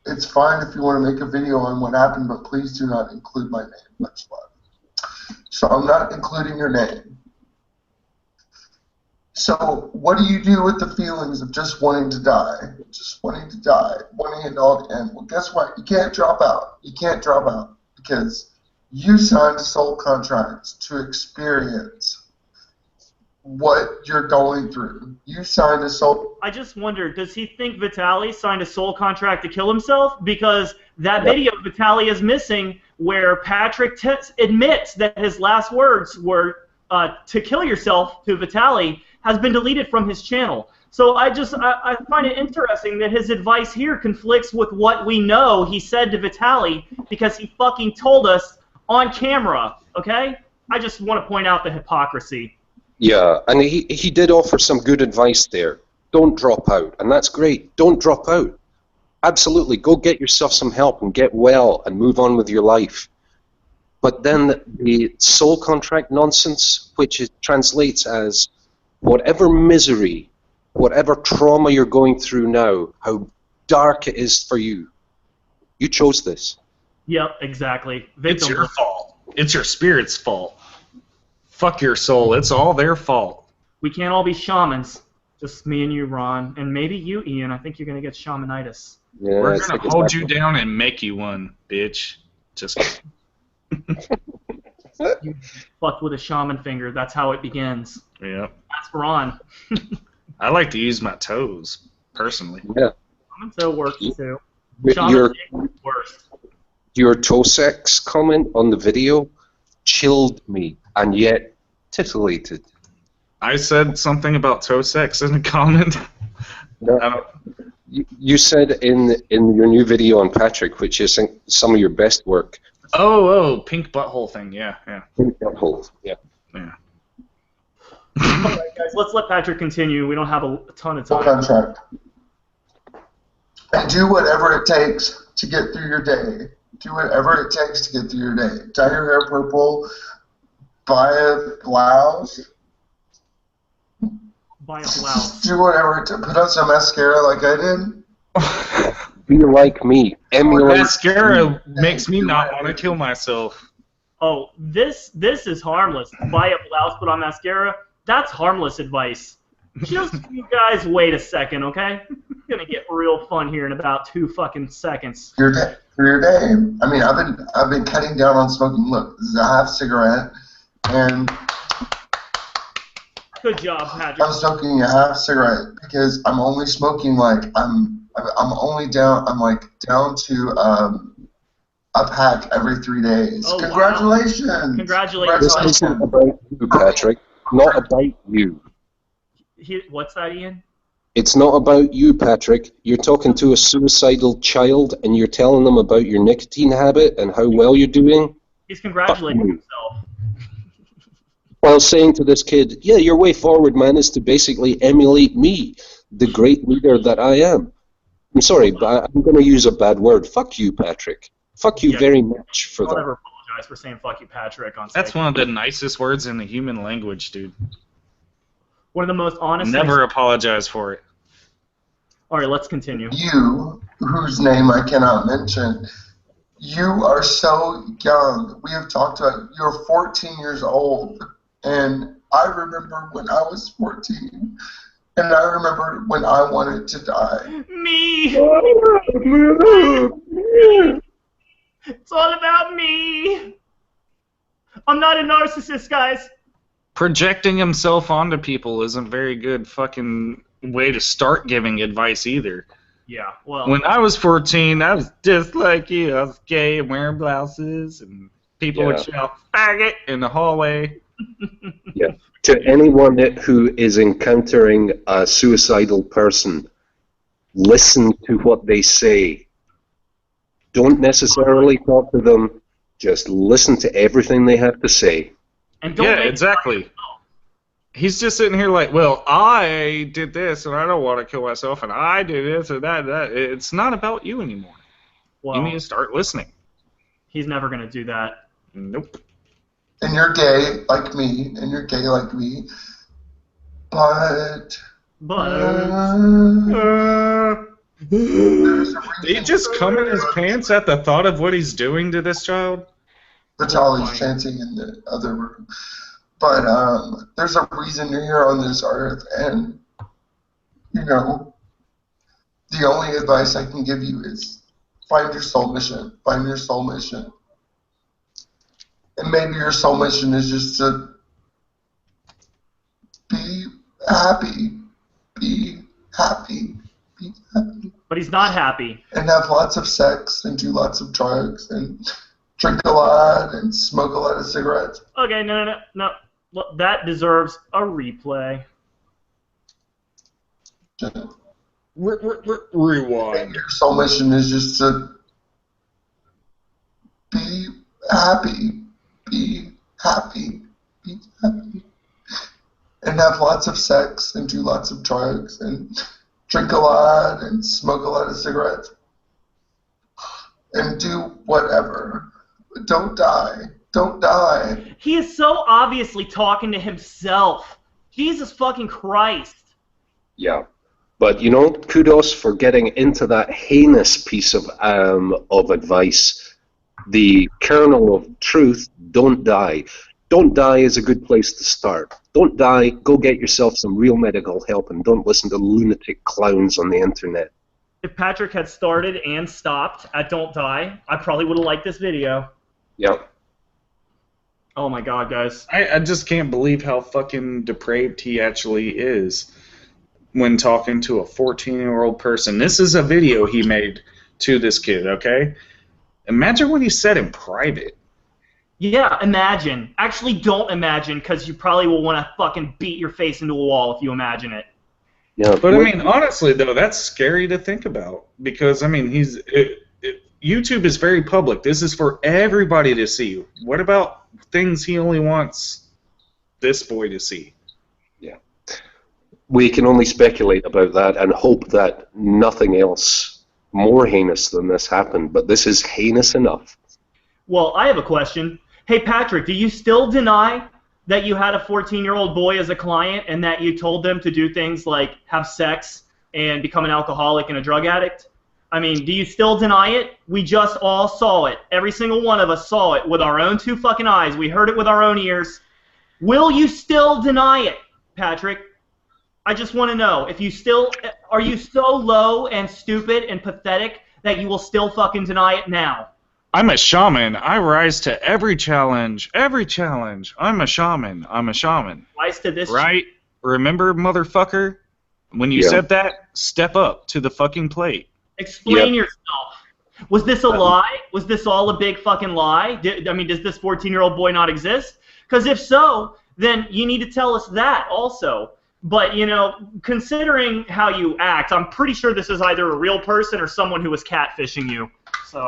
It's fine if you want to make a video on what happened, but please do not include my name. Much love. So I'm not including your name. So what do you do with the feelings of just wanting to die? Just wanting to die, wanting it all to end. Well, guess what? You can't drop out. You can't drop out because you signed a soul contract to experience what you're going through. You signed a soul.
I just wonder, does he think Vitaly signed a soul contract to kill himself? Because that video Vitaly is missing where Patrick admits that his last words were to kill yourself to Vitaly has been deleted from his channel. So I find it interesting that his advice here conflicts with what we know he said to Vitaly because he fucking told us on camera, okay? I just want to point out the hypocrisy.
Yeah, and he did offer some good advice there. Don't drop out, and that's great. Don't drop out. Absolutely, go get yourself some help and get well and move on with your life. But then the soul contract nonsense, which it translates as whatever misery, whatever trauma you're going through now, how dark it is for you. You chose this.
Yep, exactly.
It's your fault. It's your spirit's fault. Fuck your soul. It's all their fault.
We can't all be shamans. Just me and you, Ron, and maybe you, Ian. I think you're gonna get shamanitis.
Yeah,
We're gonna hold you down and make you one, bitch. Just kidding.
You fucked with a shaman finger. That's how it begins.
Yeah.
That's Ron.
I like to use my toes, personally.
Yeah.
Shaman toe works too.
Your,
Shaman worst.
your toe sex comment on the video chilled me, and yet titillated.
I said something about toe sex in a comment.
No, you said in your new video on Patrick, which is some of your best work.
Oh, pink butthole thing. Yeah.
Yeah.
Yeah.
Alright, guys, let's let Patrick continue. We don't have a ton of time.
Contract. And do whatever it takes to get through your day. Do whatever it takes to get through your day. Dye your hair purple. Buy a blouse.
Buy a blouse.
Do whatever to put on some mascara like I did.
Be like me. Emulate.
Mascara makes me not want to kill myself.
Oh, this is harmless. Buy a blouse, put on mascara. That's harmless advice. Just you guys wait a second, okay? It's gonna get real fun here in about 2 fucking seconds.
For your day. I mean, I've been cutting down on smoking. Look, this is a half cigarette, and
Good job, Patrick.
I'm smoking a half cigarette because I'm only smoking like I'm down to a pack every 3 days.
Oh,
Congratulations!
Wow. Congratulations.
This isn't about you, Patrick. Not about you.
What's that, Ian?
It's not about you, Patrick. You're talking to a suicidal child, and you're telling them about your nicotine habit and how well you're doing.
He's congratulating himself.
While saying to this kid, yeah, your way forward, man, is to basically emulate me, the great leader that I am. I'm sorry, but I'm going to use a bad word. Fuck you, Patrick. Fuck you very much for
Don't
that.
ever apologize for saying "fuck you, Patrick" on stage.
That's one of the nicest words in the human language, dude.
One of the most honest.
Never apologize for it.
All right, let's continue.
You, whose name I cannot mention, you are so young. We have talked about you're 14 years old, and I remember when I was 14, and I remember when I wanted to die.
Me. It's all about me. I'm not a narcissist, guys.
Projecting himself onto people isn't a very good fucking way to start giving advice either.
Yeah, well.
When I was 14, I was just like you. I was gay and wearing blouses, and people would shout "faggot" in the hallway.
Yeah. To anyone who is encountering a suicidal person, listen to what they say. Don't necessarily talk to them. Just listen to everything they have to say.
And don't
Yeah,
make
exactly. He's just sitting here like, well, I did this, and I don't want to kill myself, and I did this or that. It's not about you anymore.
Well,
You need to start listening.
he's never going to do that.
Nope.
And you're gay like me, and you're gay like me, but there's a
Did he
reason
just come in his pants at the thought of what he's doing to this child?
Vitaly's chanting in the other room. But there's a reason you're here on this earth, and, you know, the only advice I can give you is find your soul mission. Find your soul mission. And maybe your soul mission is just to be happy. Be happy. Be happy.
But he's not happy.
And have lots of sex and do lots of drugs and drink a lot and smoke a lot of cigarettes.
Okay, no. Look, that deserves a replay.
Rewind.
Your soul mission is just to be happy. Be happy. Be happy. And have lots of sex and do lots of drugs and drink a lot and smoke a lot of cigarettes. And do whatever. But don't die. Don't die.
He is so obviously talking to himself. Jesus fucking Christ.
Yeah. But you know, kudos for getting into that heinous piece of advice. The kernel of truth: don't die. Don't die is a good place to start. Don't die. Go get yourself some real medical help, and don't listen to lunatic clowns on the internet.
If Patrick had started and stopped at "Don't Die," I probably would have liked this video.
Yeah.
Oh my God, guys!
I just can't believe how fucking depraved he actually is when talking to a 14-year-old person. This is a video he made to this kid, okay? Imagine what he said in private.
Yeah, imagine. Actually, don't imagine, because you probably will want to fucking beat your face into a wall if you imagine it.
Yeah.
But I mean, honestly, though, that's scary to think about because I mean, YouTube is very public. This is for everybody to see. What about things he only wants this boy to see?
Yeah. We can only speculate about that and hope that nothing else more heinous than this happened. But this is heinous enough.
Well, I have a question. Hey, Patrick, do you still deny that you had a 14-year-old boy as a client and that you told them to do things like have sex and become an alcoholic and a drug addict? I mean, do you still deny it? We just all saw it. Every single one of us saw it with our own two fucking eyes. We heard it with our own ears. Will you still deny it, Patrick? I just want to know if you still are you so low and stupid and pathetic that you will still fucking deny it now?
I'm a shaman. I rise to every challenge. Every challenge. I'm a shaman. I'm a shaman.
Rise to this.
Right? Remember, motherfucker? When you said that, step up to the fucking plate.
Explain yourself. Was this a lie? Was this all a big fucking lie? Does this 14-year-old boy not exist? Because if so, then you need to tell us that also. But, you know, considering how you act, I'm pretty sure this is either a real person or someone who was catfishing you. So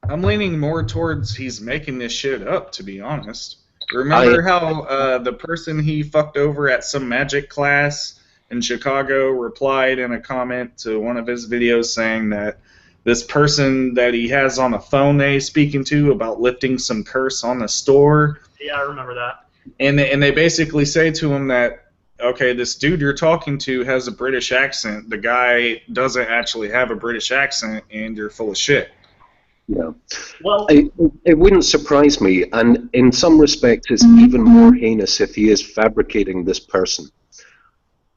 I'm leaning more towards he's making this shit up, to be honest. Remember how the person he fucked over at some magic class in Chicago replied in a comment to one of his videos saying that this person that he has on the phone that he's speaking to about lifting some curse on the store?
Yeah, I remember that.
And they basically say to him that, okay, this dude you're talking to has a British accent. The guy doesn't actually have a British accent, and you're full of shit.
Yeah.
Well,
it wouldn't surprise me, and in some respects it's even more heinous if he is fabricating this person.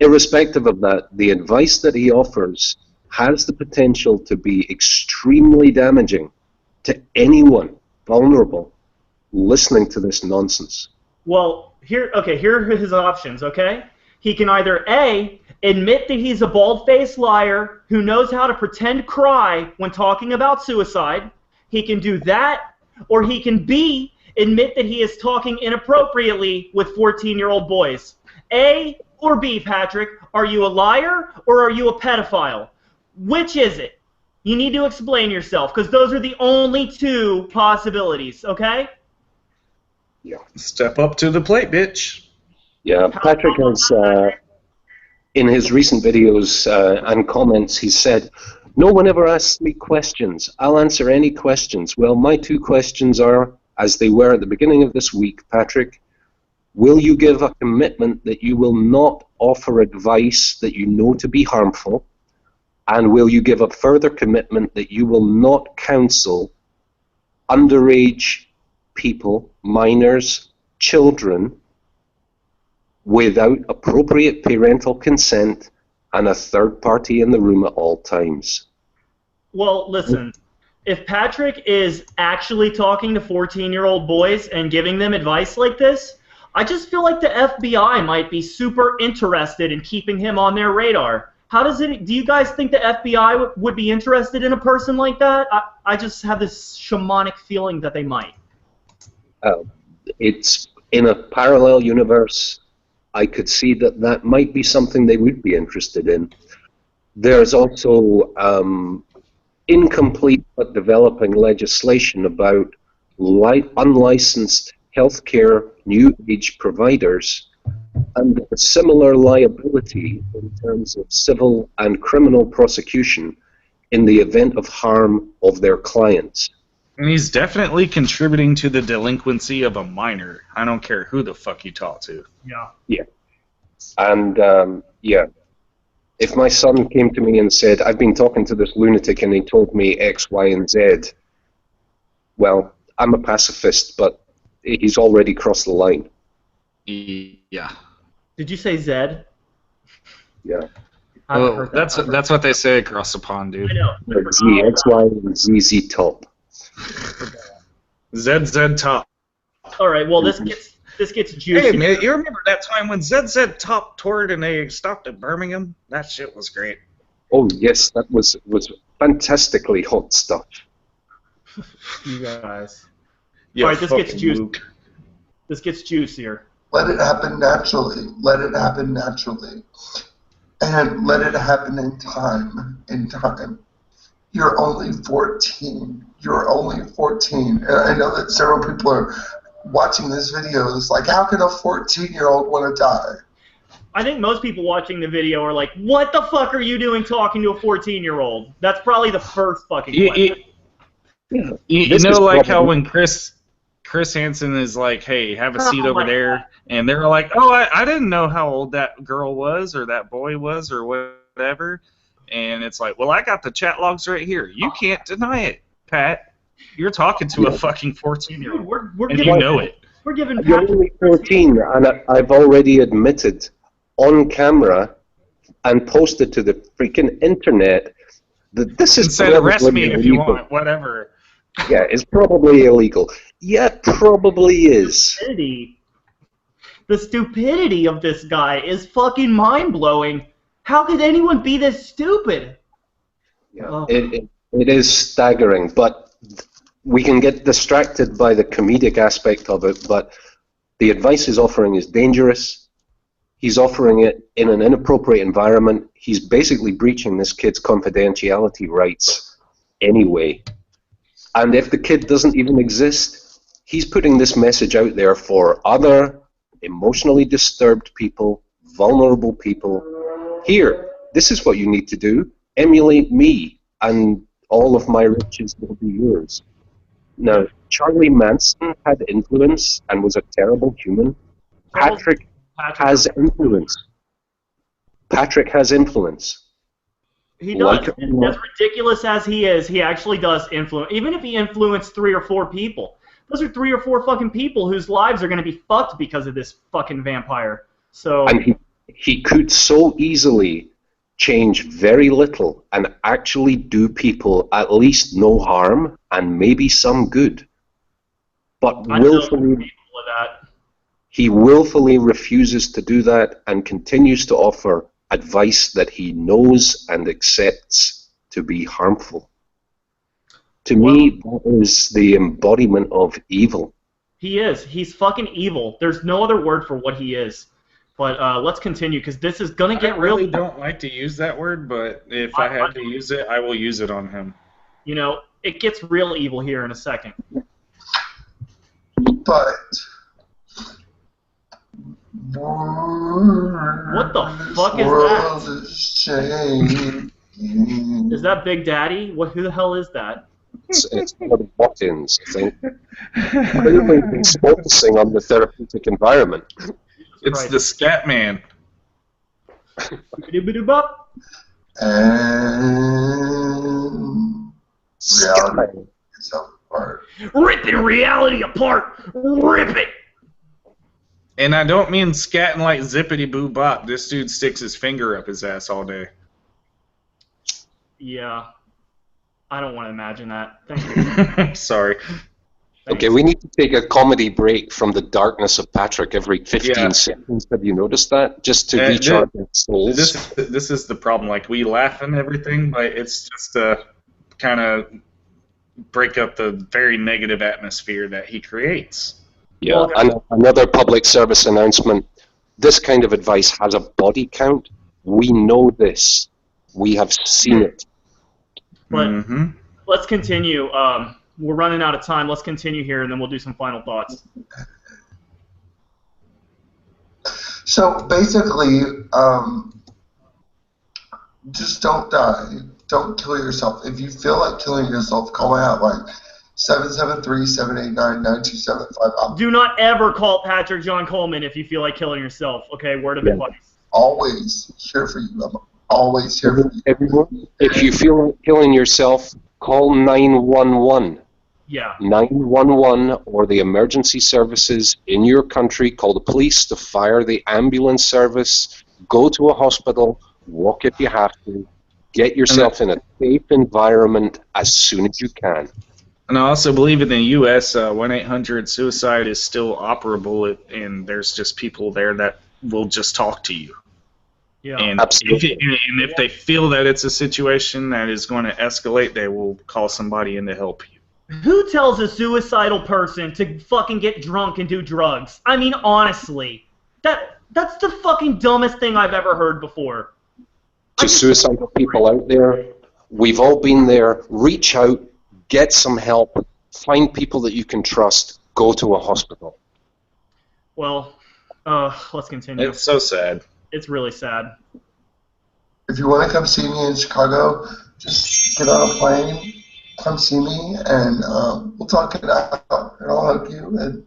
Irrespective of that, the advice that he offers has the potential to be extremely damaging to anyone vulnerable listening to this nonsense.
well, here are his options, okay? He can either A, admit that he's a bald-faced liar who knows how to pretend cry when talking about suicide. He can do that, or he can B, admit that he is talking inappropriately with 14-year-old boys. A or B, Patrick, are you a liar or are you a pedophile? Which is it? You need to explain yourself, because those are the only two possibilities, okay?
Yeah.
Step up to the plate, bitch.
Yeah, Patrick has, in his recent videos and comments, he said, "No one ever asks me questions. I'll answer any questions." Well, my two questions are, as they were at the beginning of this week, Patrick, will you give a commitment that you will not offer advice that you know to be harmful? And will you give a further commitment that you will not counsel underage people, minors, children, without appropriate parental consent and a third party in the room at all times?
Well, listen, if Patrick is actually talking to 14-year-old boys and giving them advice like this, I just feel like the FBI might be super interested in keeping him on their radar. Do you guys think the FBI would be interested in a person like that? I just have this shamanic feeling that they might.
It's in a parallel universe. I could see that might be something they would be interested in. There's also incomplete but developing legislation about unlicensed healthcare new age providers and a similar liability in terms of civil and criminal prosecution in the event of harm of their clients.
And he's definitely contributing to the delinquency of a minor. I don't care who the fuck you talk to.
Yeah.
Yeah. And yeah, if my son came to me and said, "I've been talking to this lunatic and he told me X, Y, and Z," well, I'm a pacifist, but he's already crossed the line.
Yeah.
Did you say Zed?
Yeah.
I haven't
Well,
heard that.
that's what they say across the pond,
I
dude.
know.
Z, X, Y, and Z, Z top.
ZZ Top.
All right. Well, this gets juicy.
Hey, man, you remember that time when ZZ Top toured and they stopped at Birmingham? That shit was great.
Oh yes, that was fantastically hot stuff.
You guys.
Yeah,
All right, this gets
fucking
juicy.
Luke.
This gets juicier.
Let it happen naturally. Let it happen naturally. And let it happen in time. In time. You're only 14. You're only 14. And I know that several people are watching this video. It's like, how can a 14-year-old want to die?
I think most people watching the video are like, "What the fuck are you doing talking to a 14-year-old?" That's probably the first fucking question.
You know, like how when Chris Hansen is like, "Hey, have a seat over there," and they're like, "Oh, I didn't know how old that girl was or that boy was or whatever," and it's like, "Well, I got the chat logs right here. You can't deny it, Pat. You're talking to a fucking 14-year-old,
We're
and
giving,
you know it."
We're giving
You're
Pat
only 14, and I've already admitted on camera and posted to the freaking internet that this is
Said arrest me if you
illegal.
want, whatever.
Yeah, it's probably illegal. Yeah, it probably is.
the stupidity of this guy is fucking mind-blowing. How could anyone be this stupid?
Yeah,
Oh.
it is staggering, but we can get distracted by the comedic aspect of it, but the advice he's offering is dangerous. He's offering it in an inappropriate environment. He's basically breaching this kid's confidentiality rights anyway. And if the kid doesn't even exist, he's putting this message out there for other emotionally disturbed people, vulnerable people. Here, this is what you need to do. Emulate me, and all of my riches will be yours. Now, Charlie Manson had influence and was a terrible human. Patrick has influence. Patrick has influence.
He does.
Like-
And as ridiculous as he is, he actually does influence. Even if he influenced 3 or 4 people, those are 3 or 4 fucking people whose lives are going to be fucked because of this fucking vampire. So.
And he could so easily change very little and actually do people at least no harm and maybe some good. But
I know
willfully,
people of that.
he willfully refuses to do that and continues to offer advice that he knows and accepts to be harmful. To me, that is the embodiment of evil.
He is. He's fucking evil. There's no other word for what he is. But let's continue, because this is going to get
I really
real.
don't like to use that word, but if I had to use it, I will use it on him.
You know, it gets real evil here in a second.
But
What the fuck is
world
that?
is changing.
Is that Big Daddy? Who the hell is that?
It's one of the walk-ins, I think. Clearly he's focusing on the therapeutic environment.
It's
Right.
the Scat Man.
Boop-a-doop-a-doop-up.
And reality itself apart.
Ripping reality apart. Rip it.
And I don't mean scatting like zippity boo bop. This dude sticks his finger up his ass all day.
Yeah. I don't want to imagine that. Thank you.
Sorry.
Okay, we need to take a comedy break from the darkness of Patrick every 15
Yeah.
seconds. Have you noticed that? Just to
Uh,
recharge our souls.
This is the problem. Like, we laugh and everything, but it's just to kind of break up the very negative atmosphere that he creates.
Yeah, and another public service announcement. This kind of advice has a body count. We know this. We have seen it.
But
Mm-hmm.
let's continue. We're running out of time. Let's continue here, and then we'll do some final thoughts.
So basically, just don't die. Don't kill yourself. If you feel like killing yourself, call my hotline. 773-789-9275.
Do not ever call Patrick John Coleman if you feel like killing yourself. Okay, word of advice.
Always here for you. I'm always here for you.
Everyone, if you feel like killing yourself, call 911.
Yeah.
911 or the emergency services in your country. Call the police, the fire, the ambulance service. Go to a hospital. Walk if you have to. Get yourself in a safe environment as soon as you can.
And I also believe in the U.S., 1-800-suicide is still operable, and there's just people there that will just talk to you.
Yeah.
And
Absolutely.
if they feel that it's a situation that is going to escalate, they will call somebody in to help you.
Who tells a suicidal person to fucking get drunk and do drugs? I mean, honestly. That's the fucking dumbest thing I've ever heard before.
To suicidal people out there, we've all been there. Reach out, get some help, find people that you can trust, go to a hospital.
Well, let's continue.
It's so sad.
It's really sad.
If you want to come see me in Chicago, just get on a plane, come see me, and we'll talk it out, and I'll hug you, and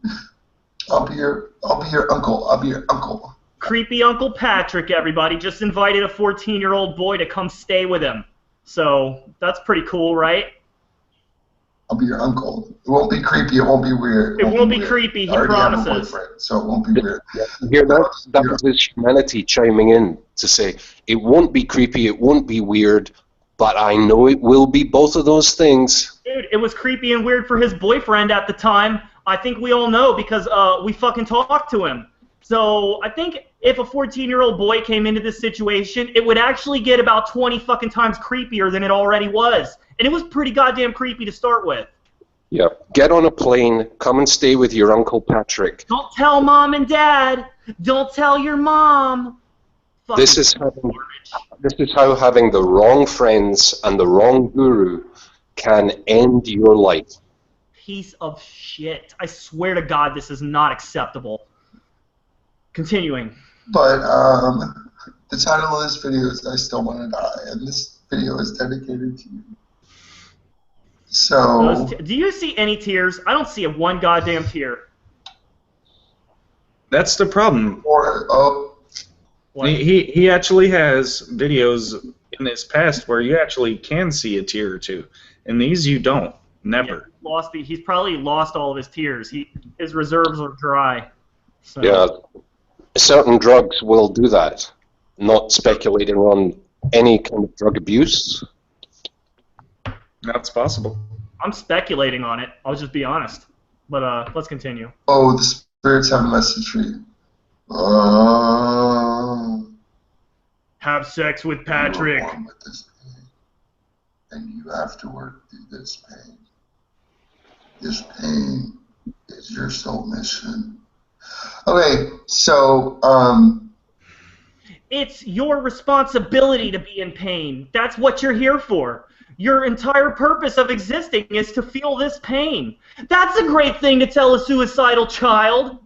I'll be your uncle. I'll be your uncle.
Creepy Uncle Patrick, everybody, just invited a 14-year-old boy to come stay with him. So that's pretty cool, right?
I'll be your uncle. It won't be creepy. It won't be weird.
It won't be creepy, he promises.
I have a boyfriend, so it won't be weird.
You hear that? That was his humanity chiming in to say, it won't be creepy, it won't be weird, but I know it will be both of those things.
Dude, it was creepy and weird for his boyfriend at the time. I think we all know because we fucking talked to him. So I think if a 14-year-old boy came into this situation, it would actually get about 20 fucking times creepier than it already was. And it was pretty goddamn creepy to start with.
Yeah, get on a plane, come and stay with your Uncle Patrick.
Don't tell Mom and Dad. Don't tell your mom. Fucking
This is how having the wrong friends and the wrong guru can end your life.
piece of shit. I swear to God, this is not acceptable. Continuing.
But the title of this video is I Still Want to Die, and this video is dedicated to you. So...
Do you see any tears? I don't see one goddamn tear.
That's the problem.
Or, oh...
He actually has videos in his past where you actually can see a tear or two. And these you don't. Never.
Yeah, he's probably lost all of his tears. His reserves are dry. So.
Yeah, certain drugs will do that. Not speculating on any kind of drug abuse.
That's possible.
I'm speculating on it. I'll just be honest. But let's continue.
Oh, the spirits have a message for you.
Have sex with Patrick.
You are born with this pain, and you have to work through this pain. This pain is your soul mission. Okay, so
It's your responsibility to be in pain. That's what you're here for. Your entire purpose of existing is to feel this pain. That's a great thing to tell a suicidal child.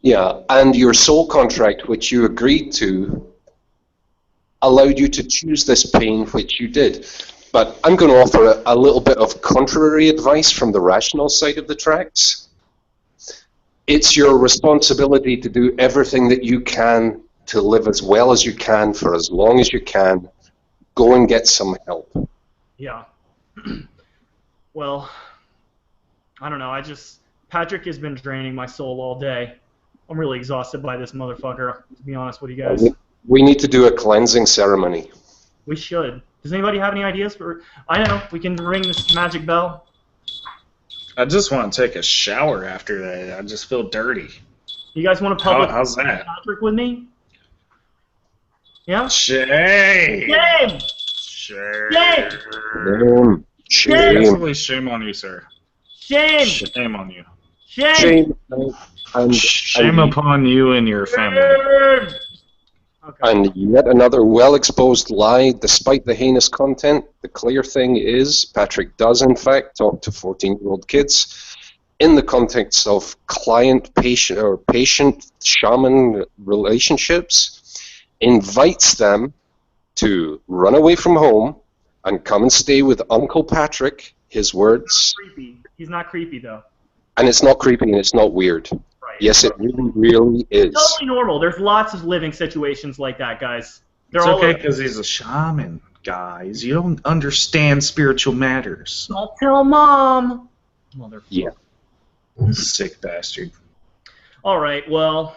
Yeah, and your soul contract, which you agreed to, allowed you to choose this pain, which you did. But I'm going to offer a little bit of contrary advice from the rational side of the tracks. It's your responsibility to do everything that you can to live as well as you can for as long as you can. Go and get some help.
Yeah. Well, I don't know. Patrick has been draining my soul all day. I'm really exhausted by this motherfucker, to be honest with you guys.
We need to do a cleansing ceremony.
We should. Does anybody have any ideas for... I know. We can ring this magic bell.
I just want to take a shower after that. I just feel dirty.
You guys want to public
How's that?
Patrick with me? Yeah?
Shame!
Shame!
Shame!
Shame.
Absolutely shame on you, sir.
Shame!
Shame on you.
Shame!
Shame upon you and your family.
Okay.
And yet another well-exposed lie, despite the heinous content. The clear thing is, Patrick does in fact talk to 14-year-old kids in the context of client-patient or patient-shaman relationships, invites them to run away from home and come and stay with Uncle Patrick his words.
Creepy. He's not creepy though.
And it's not creepy and it's not weird.
Right.
Yes, it really, really is.
Totally normal. There's lots of living situations like that, guys. They're
It's
all
okay because he's a shaman, guys. You don't understand spiritual matters.
Don't tell Mom. Motherfucker.
Yeah.
Sick bastard.
All right. Well,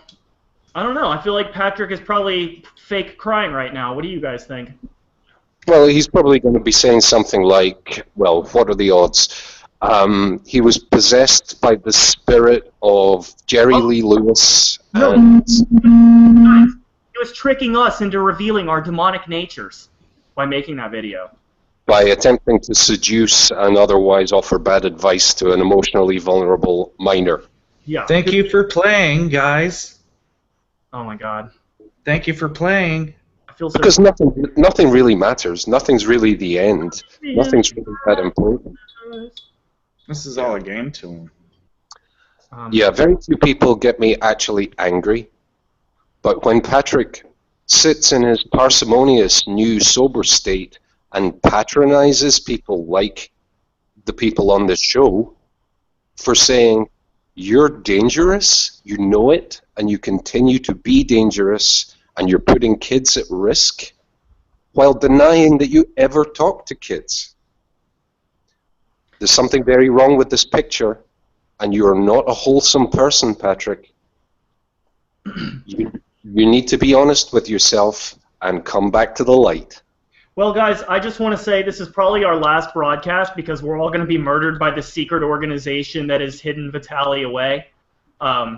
I don't know. I feel like Patrick is probably fake crying right now. What do you guys think?
Well, he's probably going to be saying something like, well, what are the odds? He was possessed by the spirit of Jerry Lee Lewis.
No.
And
He was tricking us into revealing our demonic natures by making that video.
by attempting to seduce and otherwise offer bad advice to an emotionally vulnerable minor.
Yeah.
Thank you for playing, guys.
Oh my God.
Thank you for playing.
I feel so.
Because nothing really matters. Nothing's really the end. Nothing's really that important.
This is all a game to him.
Yeah, very few people get me actually angry. But when Patrick sits in his parsimonious new sober state and patronizes people like the people on this show for saying, you're dangerous, you know it, and you continue to be dangerous, and you're putting kids at risk, while denying that you ever talk to kids. There's something very wrong with this picture, and you are not a wholesome person, Patrick. You need to be honest with yourself and come back to the light.
Well, guys, I just want to say this is probably our last broadcast because we're all going to be murdered by the secret organization that has hidden Vitaly away.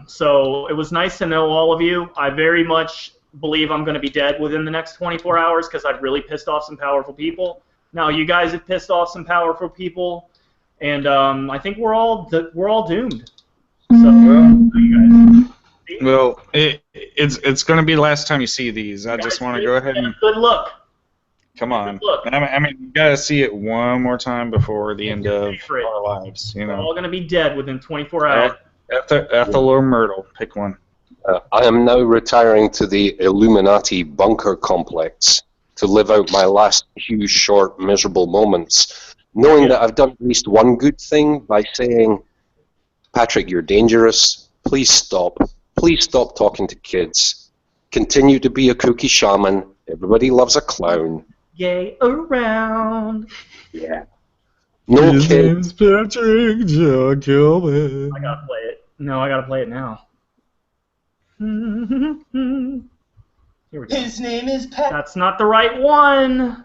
So it was nice to know all of you. I very much believe I'm going to be dead within the next 24 hours because I've really pissed off some powerful people. Now, you guys have pissed off some powerful people, and I think we're all doomed. So, you guys.
Well, it's going to be the last time you see these. I just want to go ahead and...
Good luck.
Come on.
Look.
I mean, you got to see it one more time before the end of our lives. You
We're
know.
all going to be dead within 24 hours.
Ethel or Myrtle, pick one.
I am now retiring to the Illuminati bunker complex to live out my last few short, miserable moments, knowing that I've done at least one good thing by saying, Patrick, you're dangerous. Please stop. Please stop talking to kids. Continue to be a kooky shaman. Everybody loves a clown.
Gay around.
Yeah. No kids.
Patrick John Coleman.
I gotta play it. No, I gotta play it now. Here we go.
His name is Pat.
That's not the right one.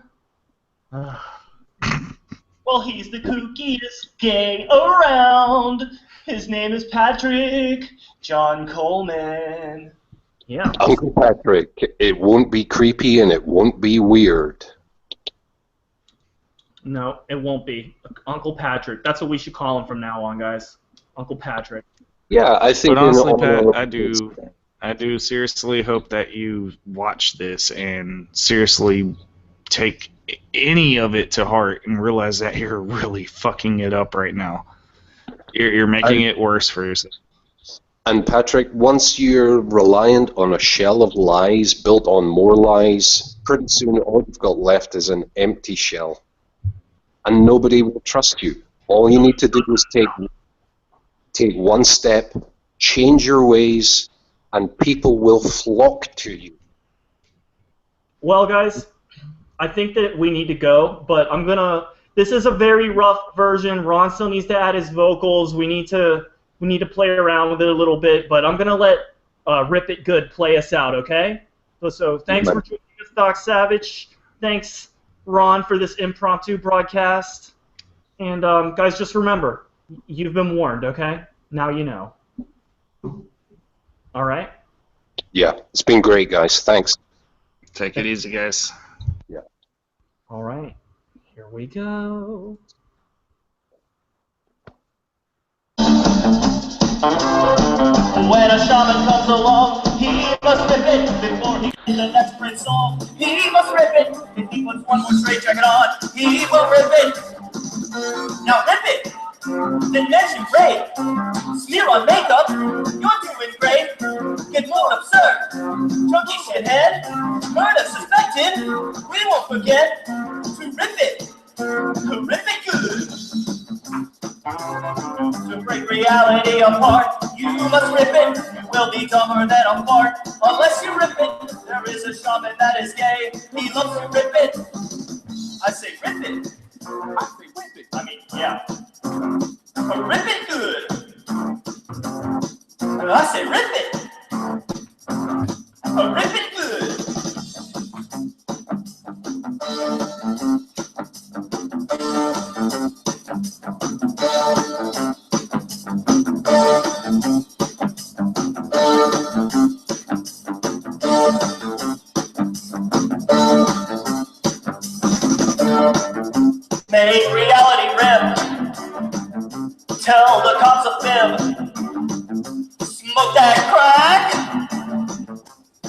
Well, he's the kookiest gay around. His name is Patrick John Coleman.
Yeah.
Uncle Patrick, it won't be creepy and it won't be weird.
No, it won't be. Uncle Patrick. That's what we should call him from now on, guys. Uncle Patrick.
Yeah, I think.
But honestly,
in all
Pat, I do seriously hope that you watch this and seriously take any of it to heart and realize that you're really fucking it up right now. You're making it worse for yourself.
And Patrick, once you're reliant on a shell of lies built on more lies, pretty soon all you've got left is an empty shell. And nobody will trust you. All you need to do is take one step, change your ways, and people will flock to you.
Well, guys, I think that we need to go, but I'm gonna. This is a very rough version. Ron still needs to add his vocals. We need to play around with it a little bit, but I'm gonna let Rip It Good play us out, okay? So thanks for joining us, Doc Savage. Thanks, Ron, for this impromptu broadcast. And guys, just remember, you've been warned, okay? Now you know. All right?
Yeah, it's been great, guys. Thanks.
Take it easy, guys.
Yeah.
All right. Here we go.
When a shaman comes along, he must rip it before he sings a desperate song. He must rip it. If he puts one more straight jacket on, he will rip it. Now rip it. Then measure great. Smear on makeup. You're doing great. Get more absurd. Chunky shithead. Murder suspected. We won't forget to rip it. Rip it good. reality apart. You must rip it, you will be dumber than a fart. Unless you rip it, there is a shaman that is gay. He loves to rip it. I say rip it. I say rip it. I mean, yeah. Rip it good. I say rip it. Rip it good. Make reality rip. Tell the cops a fib. Smoke that crack.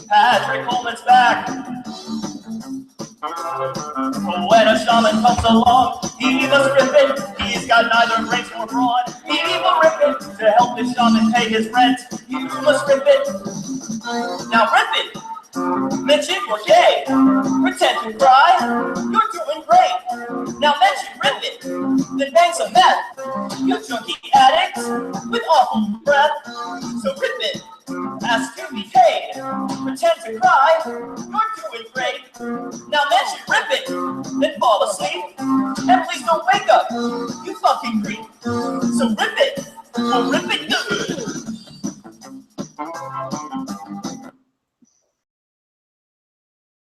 Patrick Coleman's back. When a shaman comes along, he must rip it. He's got neither brains nor brawn. He will rip it to help the shaman pay his rent. You must rip it. Now rip it. Mention you're gay. Pretend to cry. You're doing great. Now mention rip it. Then bang some meth. You junkie addict with awful breath. So rip it. Ask to be paid. Pretend to cry. You're doing great. Now mention rip it. Then fall asleep. And please don't wake up. You fucking creep. So rip it. Oh, rip it